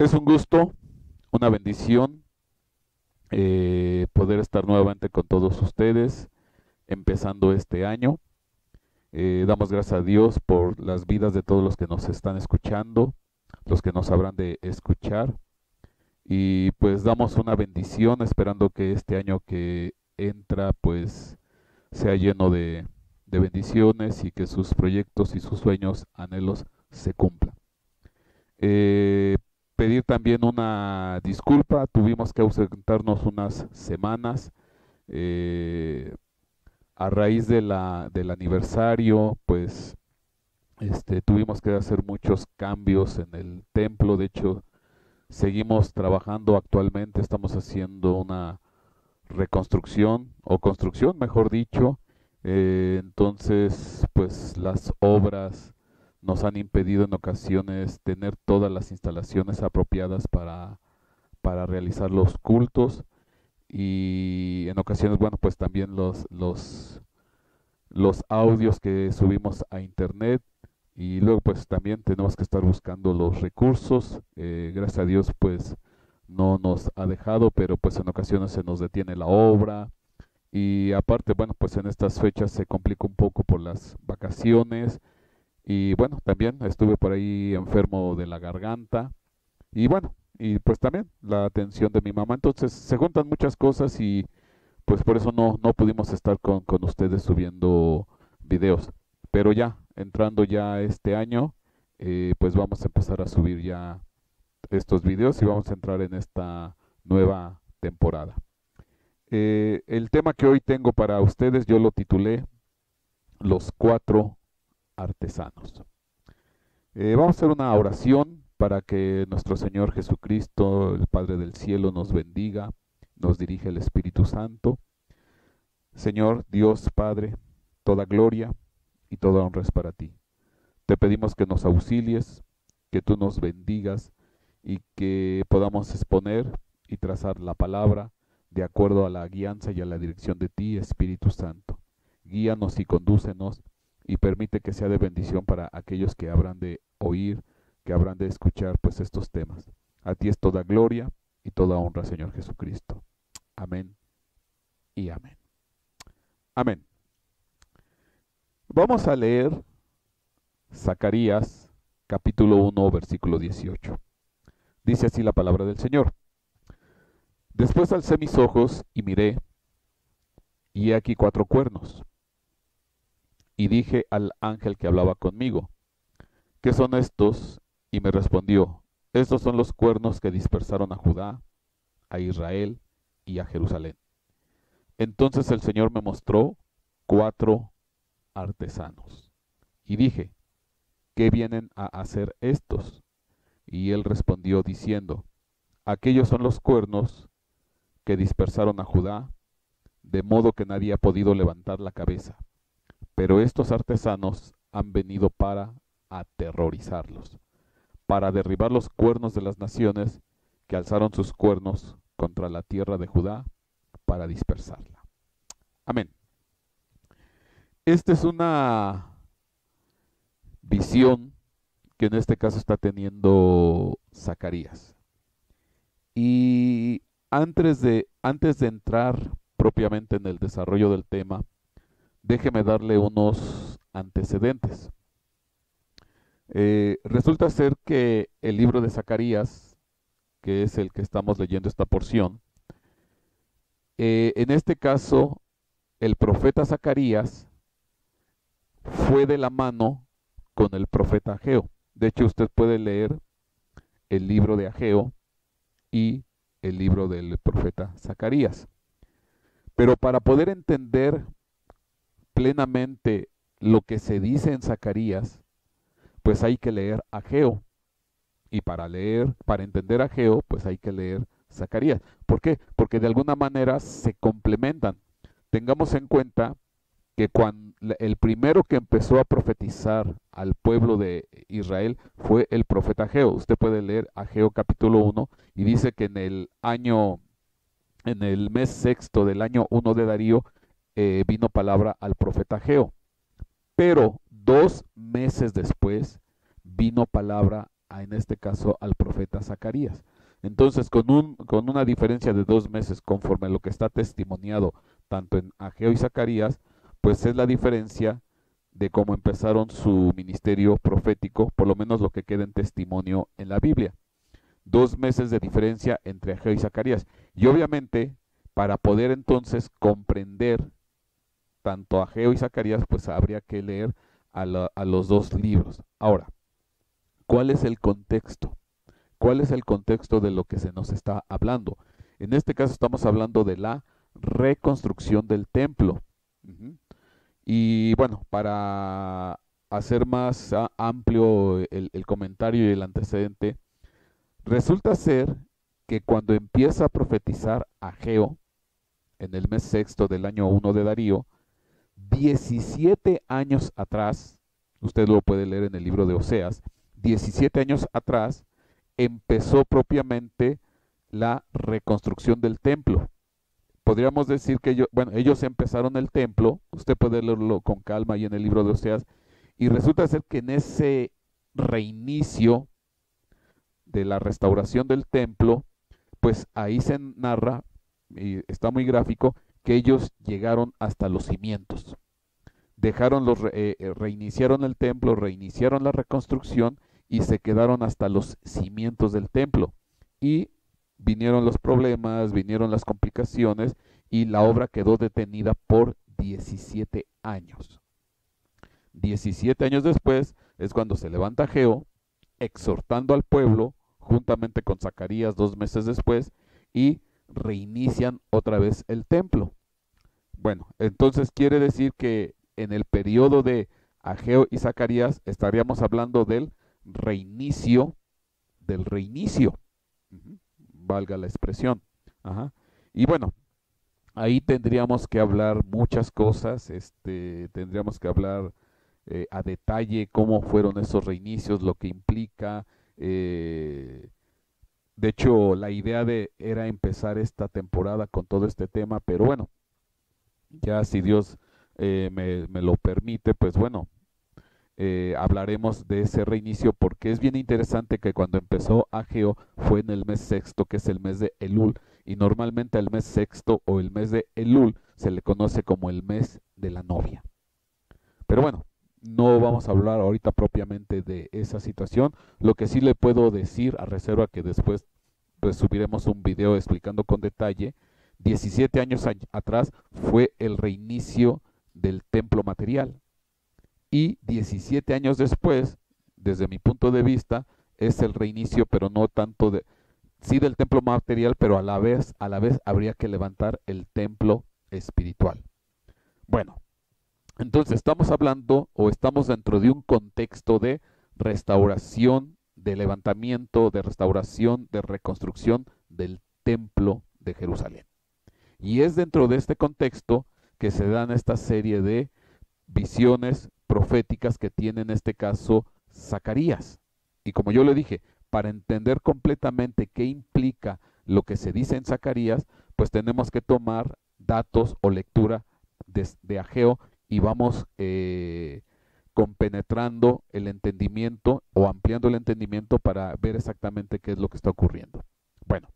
Es un gusto, una bendición poder estar nuevamente con todos ustedes, empezando este año. Damos gracias a Dios por las vidas de todos los que nos están escuchando, los que nos habrán de escuchar. Y pues damos una bendición esperando que este año que entra pues sea lleno de bendiciones y que sus proyectos y sus sueños, anhelos se cumplan. Eh, Pedir también una disculpa, tuvimos que ausentarnos unas semanas eh, a raíz del aniversario, pues tuvimos que hacer muchos cambios en el templo. De hecho, seguimos trabajando actualmente, estamos haciendo una reconstrucción o construcción, mejor dicho. Entonces, pues las obras nos han impedido en ocasiones tener todas las instalaciones apropiadas para realizar los cultos y en ocasiones, bueno, pues también los audios que subimos a internet y luego pues también tenemos que estar buscando los recursos. Gracias a Dios pues no nos ha dejado, pero pues en ocasiones se nos detiene la obra y aparte, bueno, pues en estas fechas se complica un poco por las vacaciones y bueno, también estuve por ahí enfermo de la garganta y bueno, y pues también la atención de mi mamá. Entonces se juntan muchas cosas y pues por eso no pudimos estar con ustedes subiendo videos. Pero ya, entrando ya este año, pues vamos a empezar a subir ya estos videos y vamos a entrar en esta nueva temporada. El tema que hoy tengo para ustedes yo lo titulé Los cuatro artesanos. Vamos a hacer una oración para que nuestro Señor Jesucristo, el Padre del Cielo, nos bendiga, nos dirige el Espíritu Santo. Señor Dios Padre, toda gloria y toda honra es para ti. Te pedimos que nos auxilies, que tú nos bendigas y que podamos exponer y trazar la palabra de acuerdo a la guianza y a la dirección de ti, Espíritu Santo. Guíanos y condúcenos y permite que sea de bendición para aquellos que habrán de oír, que habrán de escuchar pues estos temas. A ti es toda gloria y toda honra, Señor Jesucristo. Amén y amén. Amén. Vamos a leer Zacarías capítulo 1 versículo 18. Dice así la palabra del Señor. Después alcé mis ojos y miré, y he aquí cuatro cuernos. Y dije al ángel que hablaba conmigo, ¿qué son estos? Y me respondió, estos son los cuernos que dispersaron a Judá, a Israel y a Jerusalén. Entonces el Señor me mostró cuatro artesanos. Y dije, ¿qué vienen a hacer estos? Y él respondió diciendo, aquellos son los cuernos que dispersaron a Judá, de modo que nadie ha podido levantar la cabeza. Pero estos artesanos han venido para aterrorizarlos, para derribar los cuernos de las naciones que alzaron sus cuernos contra la tierra de Judá para dispersarla. Amén. Esta es una visión que en este caso está teniendo Zacarías. Y antes de entrar propiamente en el desarrollo del tema, déjeme darle unos antecedentes. Resulta ser que el libro de Zacarías, que es el que estamos leyendo esta porción, en este caso el profeta Zacarías fue de la mano con el profeta Ageo. De hecho, usted puede leer el libro de Ageo y el libro del profeta Zacarías. Pero para poder entender plenamente lo que se dice en Zacarías, pues hay que leer Ageo. Y para entender Ageo, pues hay que leer Zacarías. ¿Por qué? Porque de alguna manera se complementan. Tengamos en cuenta que cuando el primero que empezó a profetizar al pueblo de Israel fue el profeta Ageo. Usted puede leer Ageo capítulo 1 y dice que en el mes sexto del año 1 de Darío, vino palabra al profeta Ageo. Pero 2 meses después vino palabra en este caso al profeta Zacarías. Entonces, con una diferencia de 2 meses, conforme a lo que está testimoniado tanto en Ageo y Zacarías, pues es la diferencia de cómo empezaron su ministerio profético, por lo menos lo que queda en testimonio en la Biblia. 2 meses de diferencia entre Ageo y Zacarías. Y obviamente, para poder entonces comprender tanto Ageo y Zacarías, pues habría que leer a los dos libros. Ahora, ¿cuál es el contexto? ¿Cuál es el contexto de lo que se nos está hablando? En este caso estamos hablando de la reconstrucción del templo. Ujú. Y bueno, para hacer más amplio el comentario y el antecedente, resulta ser que cuando empieza a profetizar Ageo, en el mes sexto del año 1 de Darío, 17 años atrás, usted lo puede leer en el libro de Oseas, 17 años atrás empezó propiamente la reconstrucción del templo. Podríamos decir que ellos empezaron el templo, usted puede leerlo con calma ahí en el libro de Oseas, y resulta ser que en ese reinicio de la restauración del templo, pues ahí se narra, y está muy gráfico, que ellos llegaron hasta los cimientos. Reiniciaron el templo, reiniciaron la reconstrucción y se quedaron hasta los cimientos del templo. Y vinieron los problemas, vinieron las complicaciones y la obra quedó detenida por 17 años. 17 años después es cuando se levanta Ageo, exhortando al pueblo, juntamente con Zacarías 2 meses después, y reinician otra vez el templo. Bueno, entonces quiere decir que en el periodo de Ageo y Zacarías estaríamos hablando del reinicio, del reinicio, valga la expresión. Ajá. Y bueno, ahí tendríamos que hablar muchas cosas, tendríamos que hablar a detalle cómo fueron esos reinicios, lo que implica. De hecho, la idea era empezar esta temporada con todo este tema, pero bueno, ya si Dios me lo permite, pues bueno, hablaremos de ese reinicio porque es bien interesante que cuando empezó Ageo fue en el mes sexto, que es el mes de Elul, y normalmente al mes sexto o el mes de Elul se le conoce como el mes de la novia. Pero bueno, no vamos a hablar ahorita propiamente de esa situación. Lo que sí le puedo decir, a reserva que después pues subiremos un video explicando con detalle, 17 años atrás fue el reinicio del templo material. Y 17 años después, desde mi punto de vista, es el reinicio, pero no tanto sí del templo material, pero a la vez habría que levantar el templo espiritual. Bueno, entonces estamos hablando o estamos dentro de un contexto de restauración, de levantamiento, de restauración, de reconstrucción del templo de Jerusalén. Y es dentro de este contexto que se dan esta serie de visiones proféticas que tiene en este caso Zacarías. Y como yo le dije, para entender completamente qué implica lo que se dice en Zacarías, pues tenemos que tomar datos o lectura de Ageo y vamos compenetrando el entendimiento o ampliando el entendimiento para ver exactamente qué es lo que está ocurriendo. Bueno,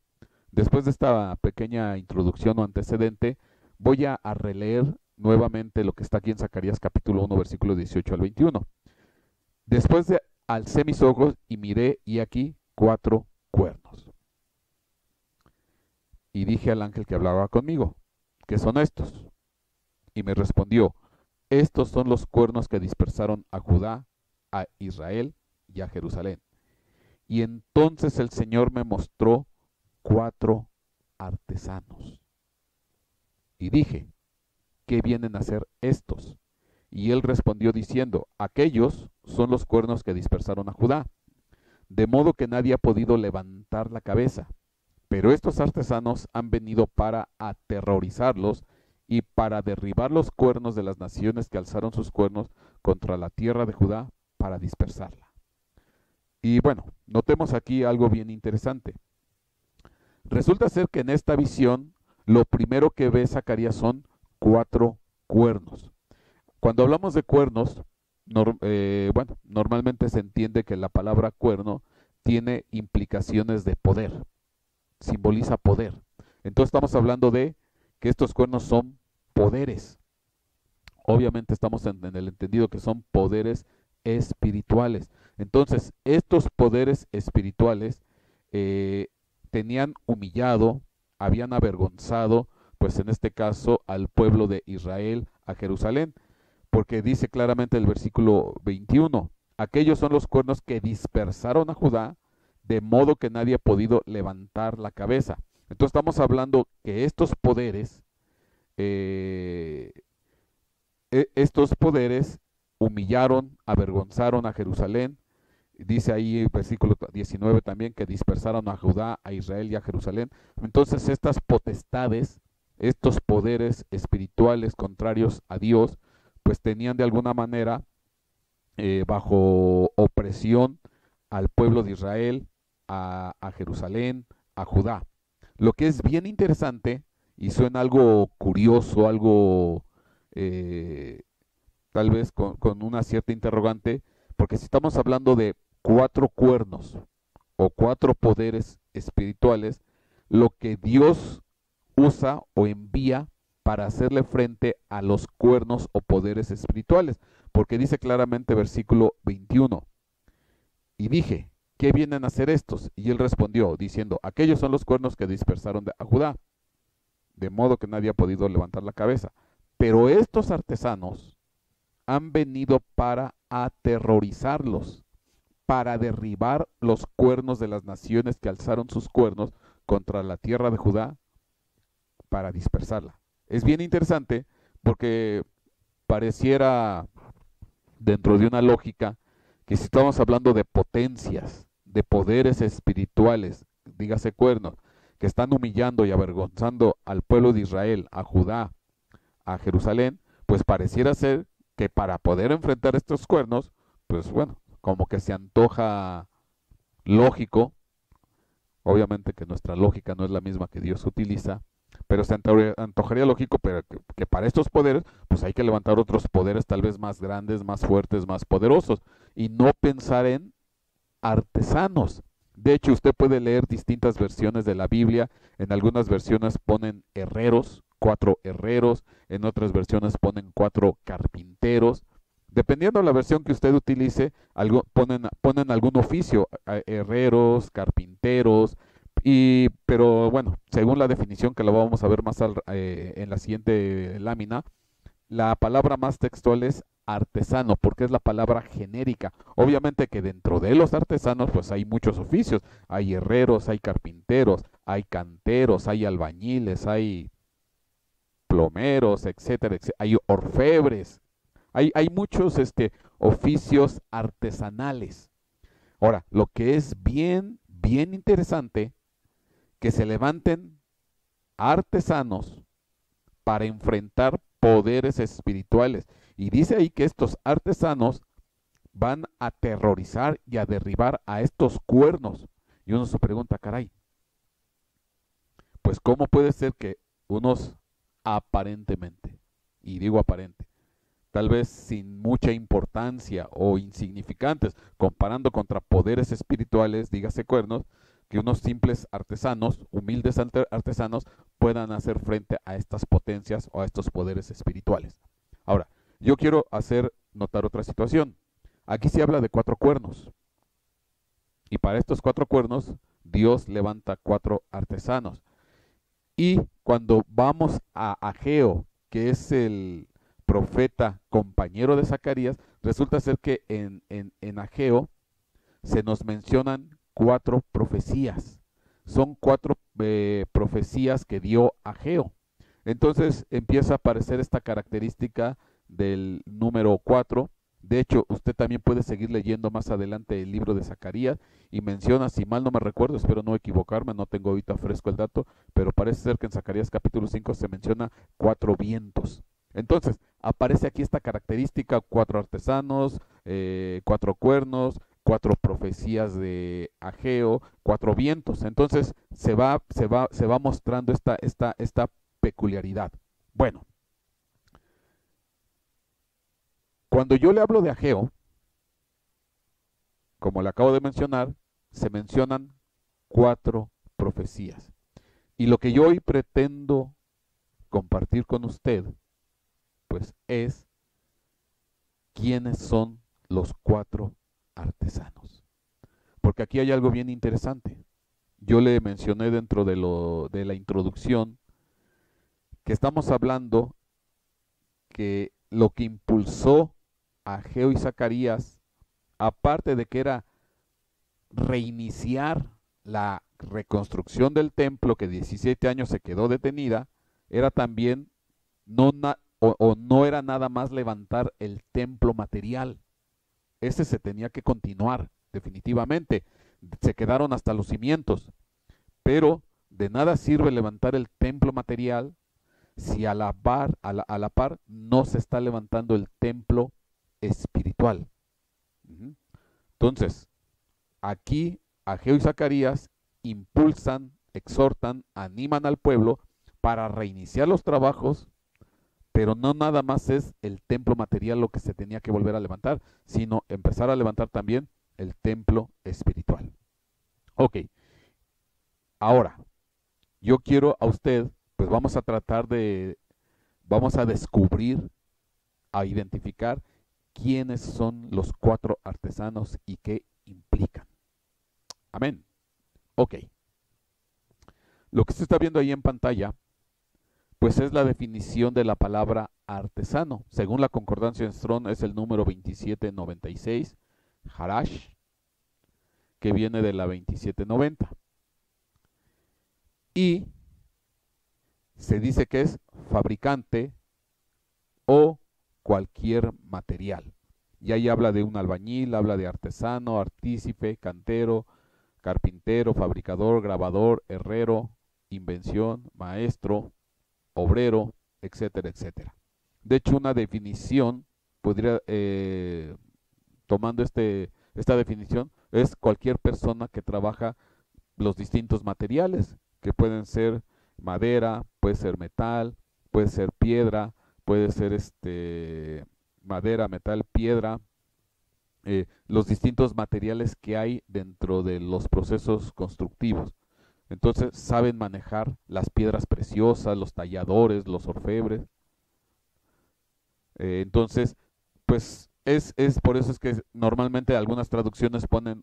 después de esta pequeña introducción o antecedente, voy a releer nuevamente lo que está aquí en Zacarías capítulo 1, versículo 18 al 21. Después alcé mis ojos y miré, y aquí 4 cuernos. Y dije al ángel que hablaba conmigo, ¿qué son estos? Y me respondió, estos son los cuernos que dispersaron a Judá, a Israel y a Jerusalén. Y entonces el Señor me mostró 4 artesanos. Y dije, ¿qué vienen a hacer estos? Y él respondió diciendo, aquellos son los cuernos que dispersaron a Judá, de modo que nadie ha podido levantar la cabeza. Pero estos artesanos han venido para aterrorizarlos y para derribar los cuernos de las naciones que alzaron sus cuernos contra la tierra de Judá para dispersarla. Y bueno, notemos aquí algo bien interesante. Resulta ser que en esta visión lo primero que ve Zacarías son 4 cuernos. Cuando hablamos de cuernos, normalmente se entiende que la palabra cuerno tiene implicaciones de poder, simboliza poder. Entonces estamos hablando de que estos cuernos son poderes. Obviamente estamos en el entendido que son poderes espirituales. Entonces, estos poderes espirituales eh, tenían humillado, habían avergonzado, pues en este caso al pueblo de Israel, a Jerusalén, porque dice claramente el versículo 21, aquellos son los cuernos que dispersaron a Judá, de modo que nadie ha podido levantar la cabeza. Entonces estamos hablando que eh, estos poderes humillaron, avergonzaron a Jerusalén. Dice ahí el versículo 19 también que dispersaron a Judá, a Israel y a Jerusalén. Entonces estas potestades, estos poderes espirituales contrarios a Dios, pues tenían de alguna manera bajo opresión al pueblo de Israel, a Jerusalén, a Judá. Lo que es bien interesante y suena algo curioso, algo eh, tal vez con una cierta interrogante, porque si estamos hablando de cuatro cuernos o cuatro poderes espirituales, lo que Dios usa o envía para hacerle frente a los cuernos o poderes espirituales, porque dice claramente versículo 21, y dije, ¿qué vienen a hacer estos? Y él respondió, diciendo, aquellos son los cuernos que dispersaron a Judá, de modo que nadie ha podido levantar la cabeza. Pero estos artesanos han venido para aterrorizarlos, para derribar los cuernos de las naciones que alzaron sus cuernos contra la tierra de Judá, para dispersarla. Es bien interesante porque pareciera dentro de una lógica que si estamos hablando de potencias, de poderes espirituales, dígase cuernos, que están humillando y avergonzando al pueblo de Israel, a Judá, a Jerusalén, pues pareciera ser que para poder enfrentar estos cuernos, pues bueno, como que se antoja lógico, obviamente que nuestra lógica no es la misma que Dios utiliza, pero se antojaría lógico pero que para estos poderes, pues hay que levantar otros poderes tal vez más grandes, más fuertes, más poderosos, y no pensar en artesanos. De hecho, usted puede leer distintas versiones de la Biblia. En algunas versiones ponen herreros, cuatro herreros, en otras versiones ponen cuatro carpinteros. Dependiendo de la versión que usted utilice, ponen algún oficio, herreros, carpinteros, pero bueno, según la definición que la vamos a ver en la siguiente lámina, la palabra más textual es artesano, porque es la palabra genérica. Obviamente que dentro de los artesanos, pues hay muchos oficios. Hay herreros, hay carpinteros, hay canteros, hay albañiles, hay plomeros, etcétera, etcétera. Hay orfebres. Hay muchos oficios artesanales. Ahora, lo que es bien, bien interesante, que se levanten artesanos para enfrentar poderes espirituales. Y dice ahí que estos artesanos van a aterrorizar y a derribar a estos cuernos. Y uno se pregunta, caray, pues ¿cómo puede ser que unos aparentemente, y digo aparente, tal vez sin mucha importancia o insignificantes, comparando contra poderes espirituales, dígase cuernos, que unos simples artesanos, humildes artesanos, puedan hacer frente a estas potencias o a estos poderes espirituales? Ahora, yo quiero hacer notar otra situación. Aquí se habla de cuatro cuernos, y para estos cuatro cuernos, Dios levanta cuatro artesanos. Y cuando vamos a Ageo, que es el profeta compañero de Zacarías, resulta ser que en Ageo se nos mencionan cuatro profecías. Son cuatro profecías que dio Ageo. Entonces empieza a aparecer esta característica del número 4. De hecho, usted también puede seguir leyendo más adelante el libro de Zacarías y menciona, si mal no me recuerdo, espero no equivocarme, no tengo ahorita fresco el dato, pero parece ser que en Zacarías capítulo 5 se menciona cuatro vientos. Entonces, aparece aquí esta característica, cuatro artesanos, cuatro cuernos, cuatro profecías de Ageo, cuatro vientos. Entonces, se va mostrando esta peculiaridad. Bueno, cuando yo le hablo de Ageo, como le acabo de mencionar, se mencionan 4 profecías. Y lo que yo hoy pretendo compartir con usted, pues es quiénes son los 4 artesanos. Porque aquí hay algo bien interesante. Yo le mencioné dentro de la introducción que estamos hablando que lo que impulsó a Ageo y Zacarías, aparte de que era reiniciar la reconstrucción del templo que 17 años se quedó detenida, era también no era nada más levantar el templo material. Ese se tenía que continuar definitivamente. Se quedaron hasta los cimientos, pero de nada sirve levantar el templo material si a la par no se está levantando el templo espiritual. Entonces, aquí Ageo y Zacarías impulsan, exhortan, animan al pueblo para reiniciar los trabajos, pero no nada más es el templo material lo que se tenía que volver a levantar, sino empezar a levantar también el templo espiritual. Ok, ahora, yo quiero a usted, pues vamos a descubrir, a identificar quiénes son los 4 artesanos y qué implican. Amén. Ok. Lo que se está viendo ahí en pantalla, pues es la definición de la palabra artesano. Según la concordancia en Strong es el número 2796, harash, que viene de la 2790. Y se dice que es fabricante o cualquier material. Y ahí habla de un albañil, habla de artesano, artífice, cantero, carpintero, fabricador, grabador, herrero, invención, maestro, obrero, etcétera, etcétera. De hecho, una definición podría, tomando esta definición, es cualquier persona que trabaja los distintos materiales, que pueden ser madera, puede ser metal, puede ser piedra, puede ser madera, metal, piedra, los distintos materiales que hay dentro de los procesos constructivos. Entonces saben manejar las piedras preciosas, los talladores, los orfebres. Entonces, pues es por eso es que normalmente algunas traducciones ponen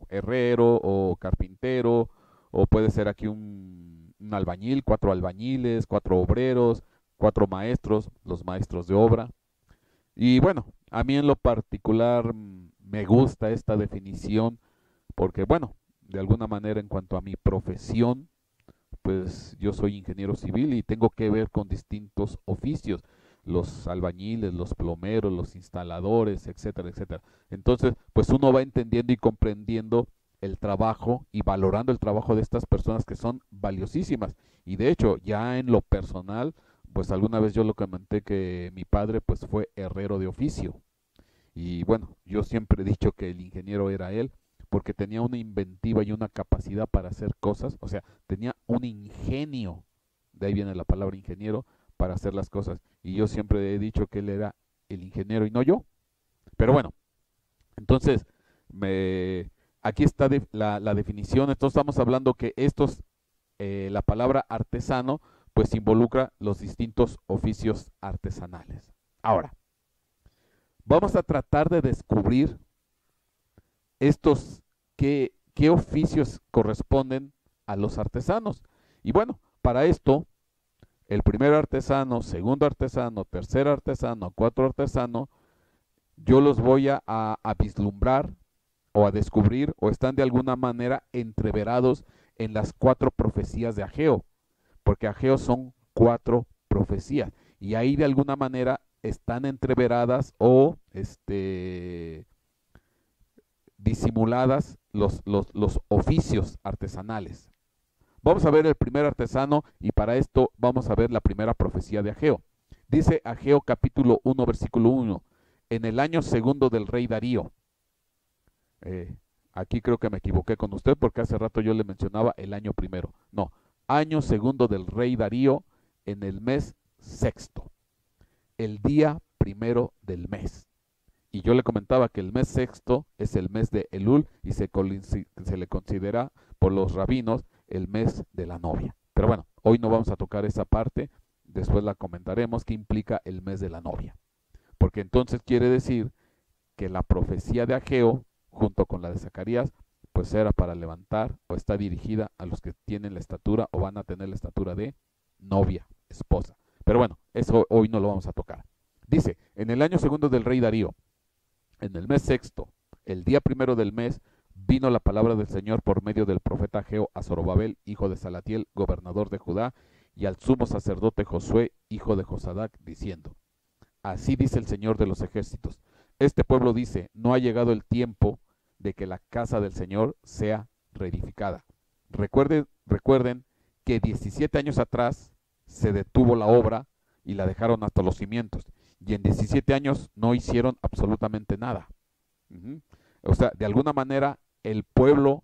herrero o carpintero, o puede ser aquí un albañil, 4 albañiles, 4 obreros, 4 maestros, los maestros de obra. Y bueno, a mí en lo particular me gusta esta definición porque, bueno, de alguna manera en cuanto a mi profesión, pues yo soy ingeniero civil y tengo que ver con distintos oficios, los albañiles, los plomeros, los instaladores, etcétera, etcétera. Entonces, pues uno va entendiendo y comprendiendo el trabajo y valorando el trabajo de estas personas que son valiosísimas. Y de hecho, ya en lo personal, pues alguna vez yo lo comenté que mi padre pues fue herrero de oficio. Y bueno, yo siempre he dicho que el ingeniero era él, porque tenía una inventiva y una capacidad para hacer cosas, o sea, tenía un ingenio, de ahí viene la palabra ingeniero, para hacer las cosas. Y yo siempre he dicho que él era el ingeniero y no yo. Pero bueno, entonces, aquí está la definición. Entonces estamos hablando que la palabra artesano, pues involucra los distintos oficios artesanales. Ahora, vamos a tratar de descubrir qué oficios corresponden a los artesanos. Y bueno, para esto, el primer artesano, segundo artesano, tercer artesano, 4 artesano, yo los voy a vislumbrar o a descubrir o están de alguna manera entreverados en las 4 profecías de Ageo, porque Ageo son 4 profecías y ahí de alguna manera están entreveradas o disimuladas los oficios artesanales. Vamos a ver el primer artesano y para esto vamos a ver la primera profecía de Ageo. Dice Ageo capítulo 1 versículo 1, en el año segundo del rey Darío. Aquí creo que me equivoqué con usted porque hace rato yo le mencionaba el año primero. No, año segundo del rey Darío en el mes sexto, el día primero del mes. Y yo le comentaba que el mes sexto es el mes de Elul y se le considera por los rabinos el mes de la novia. Pero bueno, hoy no vamos a tocar esa parte, después la comentaremos, que implica el mes de la novia. Porque entonces quiere decir que la profecía de Ageo, junto con la de Zacarías, pues era para levantar o está dirigida a los que tienen la estatura o van a tener la estatura de novia, esposa. Pero bueno, eso hoy no lo vamos a tocar. Dice, en el año segundo del rey Darío, en el mes sexto, el día primero del mes, vino la palabra del Señor por medio del profeta Ageo a Zorobabel, hijo de Salatiel, gobernador de Judá, y al sumo sacerdote Josué, hijo de Josadac, diciendo, así dice el Señor de los ejércitos, este pueblo dice, no ha llegado el tiempo de que la casa del Señor sea reedificada. Recuerden que 17 años atrás se detuvo la obra y la dejaron hasta los cimientos. Y en 17 años no hicieron absolutamente nada. O sea, de alguna manera el pueblo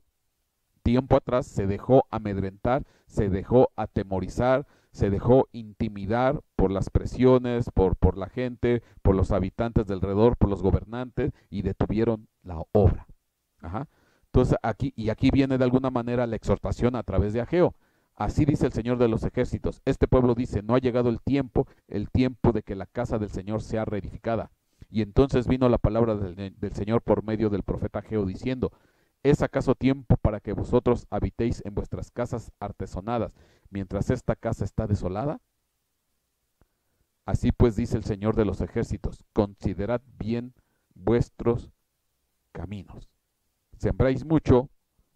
tiempo atrás se dejó amedrentar, se dejó atemorizar, se dejó intimidar por las presiones, por la gente, por los habitantes del alrededor, por los gobernantes y detuvieron la obra. Ajá. Entonces aquí viene de alguna manera la exhortación a través de Ageo. Así dice el Señor de los ejércitos. Este pueblo dice, no ha llegado el tiempo de que la casa del Señor sea reedificada. Y entonces vino la palabra del Señor por medio del profeta Ageo diciendo, ¿es acaso tiempo para que vosotros habitéis en vuestras casas artesonadas, mientras esta casa está desolada? Así pues dice el Señor de los ejércitos, considerad bien vuestros caminos. Sembráis mucho,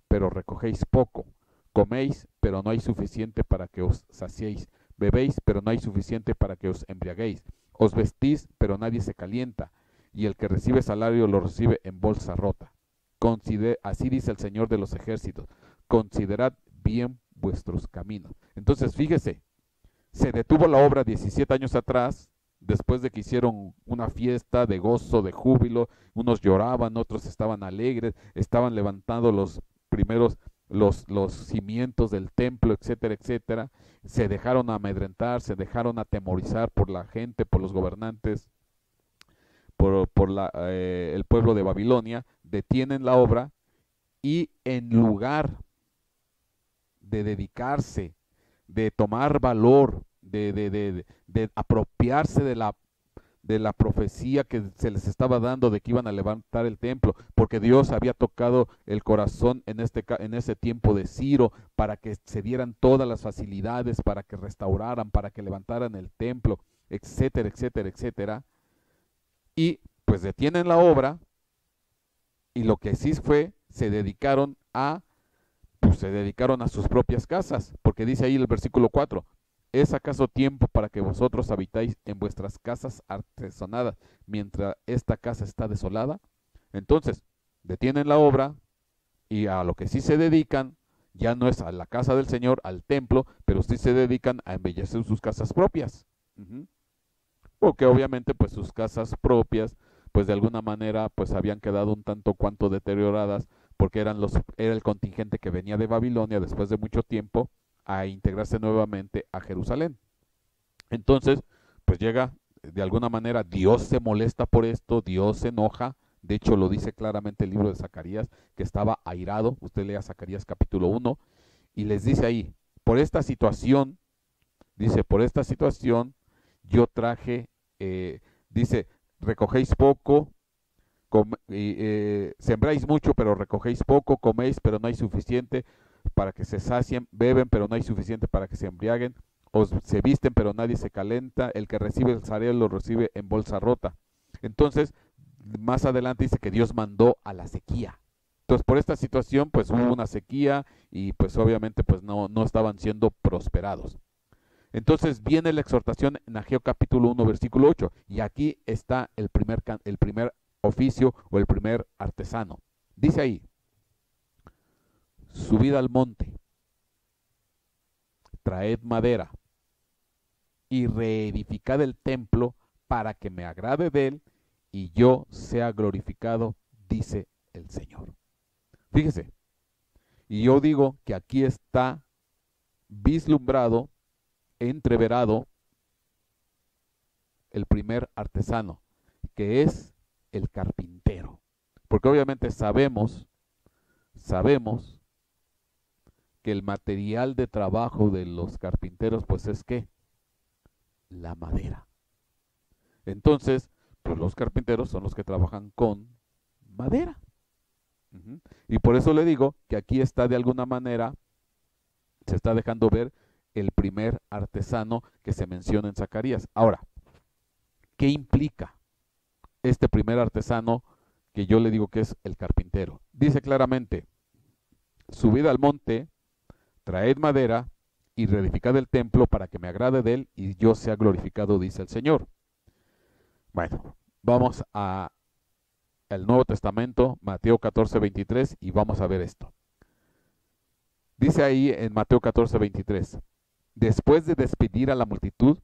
pero recogéis poco. Coméis, pero no hay suficiente para que os saciéis. Bebéis, pero no hay suficiente para que os embriaguéis. Os vestís, pero nadie se calienta. Y el que recibe salario lo recibe en bolsa rota. Así dice el Señor de los ejércitos. Considerad bien vuestros caminos. Entonces, fíjese, se detuvo la obra 17 años atrás, después de que hicieron una fiesta de gozo, de júbilo, unos lloraban, otros estaban alegres, estaban levantando los primeros, los cimientos del templo, etcétera, etcétera. Se dejaron amedrentar, se dejaron atemorizar por la gente, por los gobernantes, el pueblo de Babilonia, detienen la obra y en lugar de dedicarse, de tomar valor, de apropiarse de la profecía que se les estaba dando de que iban a levantar el templo, porque Dios había tocado el corazón en ese tiempo de Ciro para que se dieran todas las facilidades, para que restauraran, para que levantaran el templo, etcétera, etcétera, etcétera. Y pues detienen la obra y lo que sí fue, se dedicaron a sus propias casas, porque dice ahí el versículo 4, ¿es acaso tiempo para que vosotros habitáis en vuestras casas artesonadas mientras esta casa está desolada? Entonces, detienen la obra y a lo que sí se dedican, ya no es a la casa del Señor, al templo, pero sí se dedican a embellecer sus casas propias. Porque obviamente pues sus casas propias, pues de alguna manera pues habían quedado un tanto cuanto deterioradas, porque era el contingente que venía de Babilonia después de mucho tiempo a integrarse nuevamente a Jerusalén. Entonces, pues llega, de alguna manera, Dios se molesta por esto, Dios se enoja. De hecho, lo dice claramente el libro de Zacarías, que estaba airado. Usted lea Zacarías capítulo 1 y les dice ahí, por esta situación, dice, por esta situación yo traje, dice, recogéis poco, sembráis mucho, pero recogéis poco, coméis, pero no hay suficiente para que se sacien, beben, pero no hay suficiente para que se embriaguen, se visten, pero nadie se calenta, el que recibe el salario lo recibe en bolsa rota. Entonces, más adelante dice que Dios mandó a la sequía. Entonces, por esta situación, pues hubo una sequía y pues obviamente pues no estaban siendo prosperados. Entonces viene la exhortación en Ageo capítulo 1, versículo 8, y aquí está el primer oficio o el primer artesano. Dice ahí, subid al monte, traed madera y reedificad el templo para que me agrade de él y yo sea glorificado, dice el Señor. Fíjese, y yo digo que aquí está vislumbrado, entreverado, el primer artesano, que es el carpintero. Porque obviamente sabemos que el material de trabajo de los carpinteros pues es ¿qué? La madera. Entonces, pues los carpinteros son los que trabajan con madera. Y por eso le digo que aquí está de alguna manera, se está dejando ver el primer artesano que se menciona en Zacarías. Ahora, ¿qué implica este primer artesano que yo le digo que es el carpintero? Dice claramente, subid al monte, traed madera y reedificad el templo para que me agrade de él y yo sea glorificado, dice el Señor. Bueno, vamos al Nuevo Testamento, Mateo 14:23, y vamos a ver esto. Dice ahí en Mateo 14:23, después de despedir a la multitud,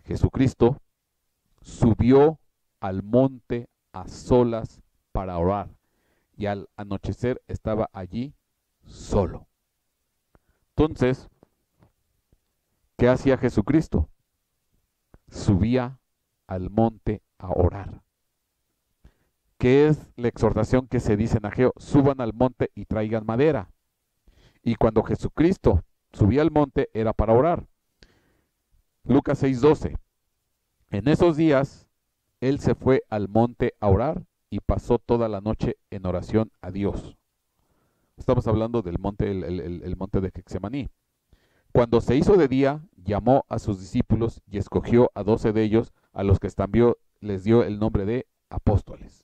Jesucristo subió al monte a solas para orar, y al anochecer estaba allí solo. Entonces, ¿qué hacía Jesucristo? Subía al monte a orar. ¿Qué es la exhortación que se dice en Ageo? Suban al monte y traigan madera. Y cuando Jesucristo subía al monte era para orar. Lucas 6:12. En esos días, él se fue al monte a orar y pasó toda la noche en oración a Dios. Estamos hablando del monte, el monte de Getsemaní. Cuando se hizo de día, llamó a sus discípulos y escogió a 12 de ellos, a los que les dio el nombre de apóstoles.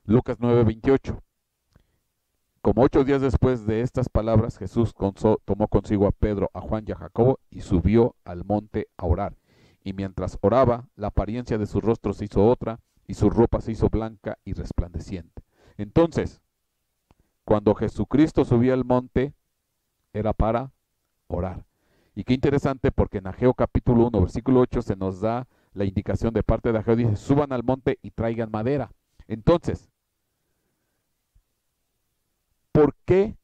Lucas 9:28. Como 8 días después de estas palabras, Jesús tomó consigo a Pedro, a Juan y a Jacobo y subió al monte a orar. Y mientras oraba, la apariencia de su rostro se hizo otra y su ropa se hizo blanca y resplandeciente. Entonces, cuando Jesucristo subía al monte, era para orar. Y qué interesante, porque en Ageo capítulo 1, versículo 8 se nos da la indicación de parte de Ageo, dice, suban al monte y traigan madera. Entonces, ¿por qué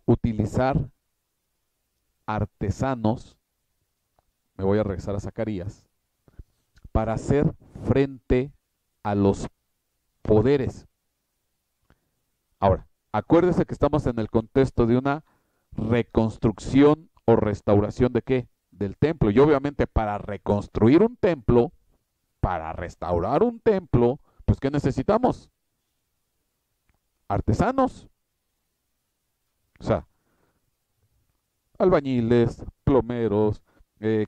utilizar artesanos? Me voy a regresar a Zacarías, para hacer frente a los poderes. Ahora, acuérdese que estamos en el contexto de una reconstrucción o restauración de ¿qué? Del templo. Y obviamente para reconstruir un templo, para restaurar un templo, pues ¿qué necesitamos? Artesanos. O sea, albañiles, plomeros,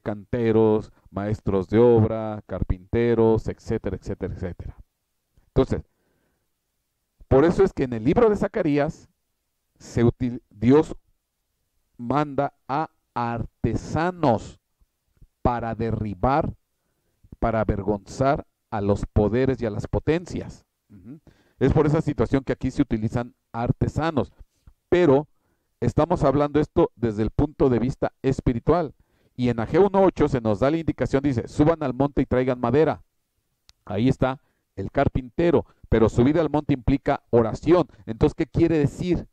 canteros, maestros de obra, carpinteros, etcétera, etcétera, etcétera. Entonces, por eso es que en el libro de Zacarías Dios manda a artesanos para derribar, para avergonzar a los poderes y a las potencias. Es por esa situación que aquí se utilizan artesanos. Pero estamos hablando esto desde el punto de vista espiritual. Y en Ageo 1:8 se nos da la indicación, dice, suban al monte y traigan madera. Ahí está el carpintero, pero subir al monte implica oración. Entonces, ¿qué quiere decir?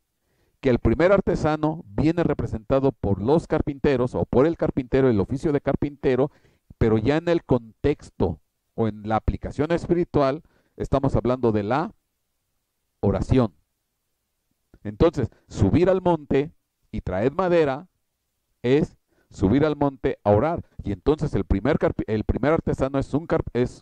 Que el primer artesano viene representado por los carpinteros o por el carpintero, el oficio de carpintero, pero ya en el contexto o en la aplicación espiritual estamos hablando de la oración. Entonces, subir al monte y traer madera es subir al monte a orar. Y entonces el primer artesano